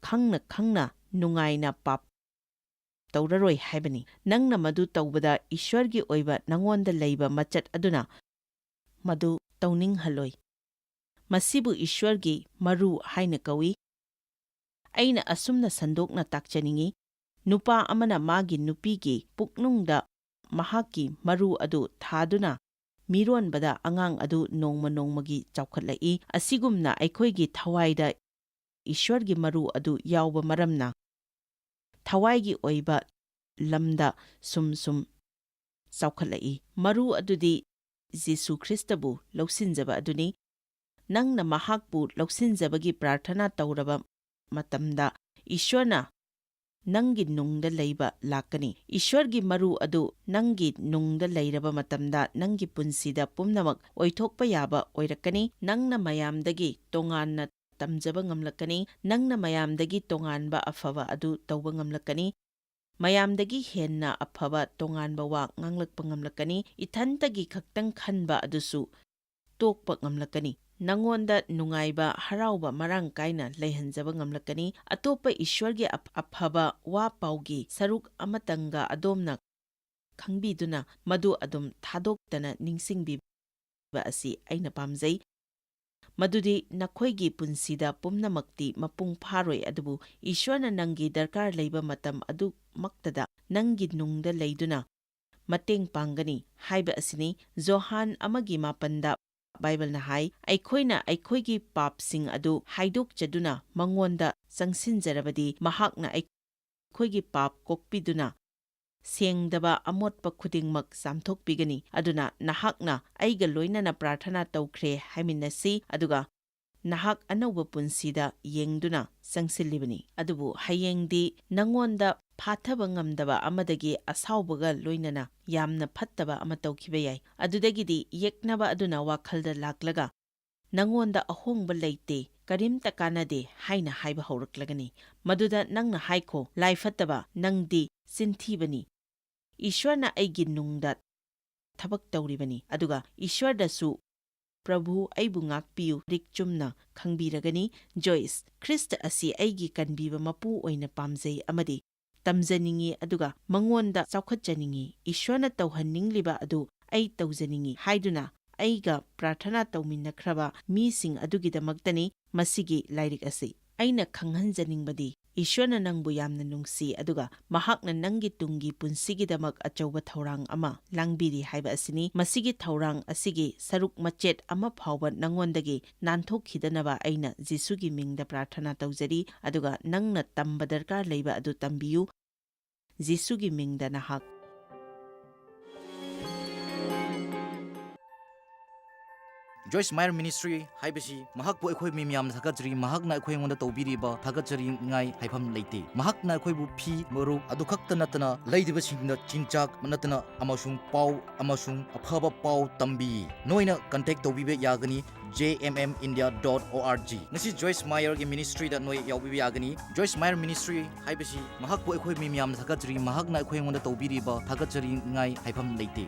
ꯈꯪꯅ ꯈꯪꯅ ꯅꯨꯡꯉꯥꯏꯅ ꯄꯥꯞ ꯇꯧꯔꯔꯣꯏ ꯍꯥꯏꯕꯅꯤ꯫ ꯅꯪꯅ ꯃꯗꯨ ꯇꯧꯕꯗ ꯏꯁ꯭ꯋꯔꯒꯤ ꯑꯣꯏꯕ ꯅꯉꯣꯟꯗ ꯂꯩꯕ ꯃꯆꯠ ꯑꯗꯨꯅ ꯃꯗꯨ ꯇꯧꯅꯤꯡꯍꯜꯂꯣꯏ꯫ ꯃꯁꯤꯕꯨ ꯏꯁ꯭ꯋꯔꯒꯤ ꯃꯔꯨ ꯍꯥꯏꯅ ꯀꯧꯏ꯫ ꯑꯩꯅ ꯑꯁꯨꯝꯅ ꯁꯟꯗꯣꯛꯅ ꯇꯥꯛꯆꯅꯤꯡꯉꯤ, ꯅꯨꯄꯥ ꯑꯃꯅ ꯃꯥꯒꯤ ꯅꯨꯄꯤꯒꯤ ꯄꯨꯛꯅꯨꯡꯗ ꯃꯍꯥꯛꯀꯤ ꯃꯔꯨ ꯑꯗꯨ ꯊꯥꯗꯨꯅ ꯃꯤꯔꯣꯟꯕꯗ ꯑꯉꯥꯡ ꯑꯗꯨ ꯅꯣꯡꯃ ꯅꯣꯡꯃꯒꯤ ꯆꯥꯎꯈꯠꯂꯛꯏ꯫ ꯑꯁꯤꯒꯨꯝꯅ ꯑꯩꯈꯣꯏꯒꯤ ꯊꯋꯥꯏꯗ ꯏꯁ꯭ꯋꯔꯒꯤ ꯃꯔꯨ ꯑꯗꯨ ꯌꯥꯎꯕ ꯃꯔꯝꯅ ꯊꯋꯥꯏꯒꯤ ꯑꯣꯏꯕ ꯂꯝꯗ ꯁꯨꯝ ꯁꯨꯝ ꯆꯥꯎꯈꯠꯂꯛꯏ꯫ ꯃꯔꯨ ꯑꯗꯨꯗꯤ ꯖꯤꯁꯨ ꯈ꯭ꯔꯤꯁꯇꯕꯨ ꯂꯧꯁꯤꯟꯖꯕ ꯑꯗꯨꯅꯤ꯫ ꯅꯪꯅ ꯃꯍꯥꯛꯄꯨ ꯂꯧꯁꯤꯟꯖꯕꯒꯤ ꯄ꯭ꯔꯥꯔꯊꯅꯥ ꯇꯧꯔꯕ ꯃꯇꯝꯗ ꯏꯁ꯭ꯋꯔꯅ ꯅꯪꯒꯤ ꯅꯨꯡꯗ ꯂꯩꯕ ꯂꯥꯛꯀꯅꯤ꯫ ꯏꯁ꯭ꯋꯔꯒꯤ ꯃꯔꯨ ꯑꯗꯨ ꯅꯪꯒꯤ ꯅꯨꯡꯗ ꯂꯩꯔꯕ ꯃꯇꯝꯗ ꯅꯪꯒꯤ ꯄꯨꯟꯁꯤꯗ ꯄꯨꯝꯅꯃꯛ ꯑꯣꯏꯊꯣꯛꯄ ꯌꯥꯕ ꯑꯣꯏꯔꯛꯀꯅꯤ꯫ ꯅꯪꯅ ꯃꯌꯥꯝꯗꯒꯤ ꯇꯣꯉꯥꯟꯅ ꯇꯝꯖꯕ ꯉꯝꯂꯛꯀꯅꯤ, ꯅꯪꯅ ꯃꯌꯥꯝꯗꯒꯤ ꯇꯣꯉꯥꯟꯕ ꯑꯐꯕ ꯑꯗꯨ ꯇꯧꯕ ꯉꯝꯂꯛꯀꯅꯤ, ꯃꯌꯥꯝꯗꯒꯤ ꯍꯦꯟꯅ ꯑꯐꯕ ꯇꯣꯉꯥꯟꯕ ꯋꯥ ꯉꯥꯡꯂꯛꯄ ꯉꯝꯂꯛꯀꯅꯤ, ꯏꯊꯟꯇꯒꯤ ꯈꯛꯇꯪ ꯈꯟꯕ ꯑꯗꯨꯁꯨ ꯇꯣꯛꯄ ꯉꯝꯂꯛꯀꯅꯤ, ꯅꯪꯉꯣꯟꯗ ꯅꯨꯡꯉꯥꯏꯕ, ꯍꯔꯥꯎꯕ ꯃꯔꯥꯡ ꯀꯥꯏꯅ ꯂꯩꯍꯟꯖꯕ ꯉꯝꯂꯛꯀꯅꯤ, ꯑꯇꯣꯞꯄ ꯏꯁ꯭ꯋꯔꯒꯤ ꯑꯐꯕ ꯋꯥ ꯄꯥꯎꯒꯤ ꯁꯔꯨꯛ ꯑꯃꯇꯪꯒ ꯑꯗꯣꯝꯅ ꯈꯪꯕꯤꯗꯨꯅ ꯃꯗꯨ ꯑꯗꯨꯝ ꯊꯥꯗꯣꯛꯇꯅ ꯅꯤꯡꯁꯤꯡꯕꯤꯕ ꯑꯁꯤ ꯑꯩꯅ ꯄꯥꯝꯖꯩ꯫ ꯃꯗꯨꯗꯤ ꯅꯈꯣꯏꯒꯤ ꯄꯨꯟꯁꯤꯗ ꯄꯨꯝꯅꯃꯛꯇꯤ ꯃꯄꯨꯡ ꯐꯥꯔꯣꯏ, ꯑꯗꯨꯕꯨ ꯏꯁ꯭ꯋꯔꯅ ꯅꯪꯒꯤ ꯗꯔꯀꯥꯔ ꯂꯩꯕ ꯃꯇꯝ ꯑꯗꯨꯃꯛꯇꯗ ꯅꯪꯒꯤ ꯅꯨꯡꯗ ꯂꯩꯗꯨꯅ ꯃꯇꯦꯡ ꯄꯥꯡꯒꯅꯤ ꯍꯥꯏꯕ ꯑꯁꯤꯅꯤ꯫ ꯌꯣꯍꯥꯟ 1:5 ꯕꯥꯏꯕꯜꯅ ꯍꯥꯏ, ꯑꯩꯈꯣꯏꯅ ꯑꯩꯈꯣꯏꯒꯤ ꯄꯥꯞꯁꯤꯡ ꯑꯗꯨ ꯍꯥꯏꯗꯣꯛꯆꯗꯨꯅ ꯃꯉꯣꯟꯗ ꯆꯪꯁꯤꯟꯖꯔꯕꯗꯤ ꯃꯍꯥꯛꯅ ꯑꯩꯈꯣꯏꯒꯤ ꯄꯥꯞ ꯀꯣꯛꯄꯤꯗꯨꯅ ꯁꯦꯡꯗꯕ ꯑꯃꯣꯠꯄ ꯈꯨꯗꯤꯡꯃꯛ ꯆꯥꯝꯊꯣꯛꯄꯤꯒꯅꯤ꯫ ꯑꯗꯨꯅ ꯅꯍꯥꯛꯅ ꯑꯩꯒ ꯂꯣꯏꯅꯅ ꯄ꯭ꯔꯥꯔꯊꯅꯥ ꯇꯧꯈ꯭ꯔꯦ ꯍꯥꯏꯃꯤꯟꯅꯁꯤ, ꯑꯗꯨꯒ ꯅꯍꯥꯛ ꯑꯅꯧꯕ ꯄꯨꯟꯁꯤꯗ ꯌꯦꯡꯗꯨꯅ ꯆꯪꯁꯤꯜꯂꯤꯕꯅꯤ꯫ ꯑꯗꯨꯕꯨ ꯍꯌꯦꯡꯗꯤ ꯅꯪꯉꯣꯟꯗ ꯐꯥꯊꯕ ꯉꯝꯗꯕ ꯑꯃꯗꯒꯤ ꯑꯁꯥꯎꯕꯒ ꯂꯣꯏꯅꯅ ꯌꯥꯝꯅ ꯐꯠꯇꯕ ꯑꯃ ꯇꯧꯈꯤꯕ ꯌꯥꯏ꯫ ꯑꯗꯨꯗꯒꯤꯗꯤ ꯌꯦꯛꯅꯕ ꯑꯗꯨꯅ ꯋꯥꯈꯜꯗ ꯂꯥꯛꯂꯒ ꯅꯪꯉꯣꯟꯗ ꯑꯍꯣꯡꯕ ꯂꯩꯇꯦ, ꯀꯔꯤꯝꯇ ꯀꯥꯟꯅꯗꯦ ꯍꯥꯏꯅ ꯍꯥꯏꯕ ꯍꯧꯔꯛꯂꯒꯅꯤ, ꯃꯗꯨꯗ ꯅꯪꯅ ꯍꯥꯏꯈꯣ, ꯂꯥꯏꯐꯠꯇꯕ, ꯅꯪꯗꯤ ꯆꯤꯟꯊꯤꯕꯅꯤ, ꯏꯁ꯭ꯋꯔꯅ ꯑꯩꯒꯤ ꯅꯨꯡꯗ ꯊꯕꯛ ꯇꯧꯔꯤꯕꯅꯤ, ꯑꯗꯨꯒ ꯏꯁ꯭ꯋꯔꯗꯁꯨ ꯄ꯭ꯔꯚꯨ ꯑꯩꯕꯨ ꯉꯥꯛꯄꯤꯌꯨ ꯔꯤꯛ ꯆꯨꯝꯅ ꯈꯪꯕꯤꯔꯒꯅꯤ, ꯖꯣꯏꯁ, ꯈ꯭ꯔꯤꯁꯇ ꯑꯁꯤ ꯑꯩꯒꯤ ꯀꯟꯕꯤꯕ ꯃꯄꯨ ꯑꯣꯏꯅ ꯄꯥꯝꯖꯩ ꯑꯃꯗꯤ ꯇꯝꯖꯅꯤꯡꯉꯤ ꯑꯗꯨꯒ ꯃꯉꯣꯟꯗ ꯆꯥꯎꯈꯠꯆꯅꯤꯡꯉꯤ, ꯏꯁ꯭ꯋꯔꯅ ꯇꯧꯍꯟꯅꯤꯡꯂꯤꯕ ꯑꯗꯨ ꯑꯩ ꯇꯧꯖꯅꯤꯡꯉꯤ ꯍꯥꯏꯗꯨꯅ ꯑꯩꯒ ꯄ꯭ꯔꯥꯊꯅꯥ ꯇꯧꯃꯤꯟꯅꯈ꯭ꯔꯕ ꯃꯤꯁꯤꯡ ꯑꯗꯨꯒꯤꯗꯃꯛꯇꯅꯤ ꯃꯁꯤꯒꯤ ꯂꯥꯏꯔꯤꯛ ꯑꯁꯤ꯫ ꯑꯩꯅ ꯈꯪꯍꯟꯖꯅꯤꯡꯕꯗꯤ ꯏꯁ꯭ꯋꯔꯅ ꯅꯪꯕꯨ ꯌꯥꯝꯅ ꯅꯨꯡꯁꯤ ꯑꯗꯨꯒ ꯃꯍꯥꯛꯅ ꯅꯪꯒꯤ ꯇꯨꯡꯒꯤ ꯄꯨꯟꯁꯤꯒꯤꯗꯃꯛ ꯑꯆꯧꯕ ꯊꯧꯔꯥꯡ ꯑꯃ ꯂꯥꯡꯕꯤꯔꯤ ꯍꯥꯏꯕ ꯑꯁꯤꯅꯤ꯫ ꯃꯁꯤꯒꯤ ꯊꯧꯔꯥꯡ ꯑꯁꯤꯒꯤ ꯁꯔꯨꯛ ꯃꯆꯦꯠ ꯑꯃ ꯐꯥꯎꯕ ꯅꯪꯉꯣꯟꯗꯒꯤ ꯅꯥꯟꯊꯣꯛꯈꯤꯗꯅꯕ ꯑꯩꯅ ꯖꯤꯁꯨꯒꯤ ꯃꯤꯡꯗ ꯄ꯭ꯔꯥꯊꯅꯥ ꯇꯧꯖꯔꯤ, ꯑꯗꯨꯒ ꯅꯪꯅ ꯇꯝꯕ ꯗꯔꯀꯥꯔ ꯂꯩꯕ ꯑꯗꯨ ꯇꯝꯕꯤꯌꯨ, ꯖꯤꯁꯨꯒꯤ ꯃꯤꯡꯗ ꯅꯍꯥꯛ Joyce Meyer Ministry haibasi mahakpu akhoi mi miyam thakachri mahakna akhoi ngonda tawbiriba thakachri ngai haifam leite mahakna akhoi bu phi moru adu khakta natana leidiba singna chinchak manatana amasung pau amasung aphaba pau tambi noina contact tawbibe yagani jmmindia.org ngasi Joyce Meyer gi ministry da noi yawbibe yagani Joyce Meyer Ministry haibasi mahakpu akhoi mi miyam thakachri mahakna akhoi ngonda tawbiriba thakachri ngai haifam leite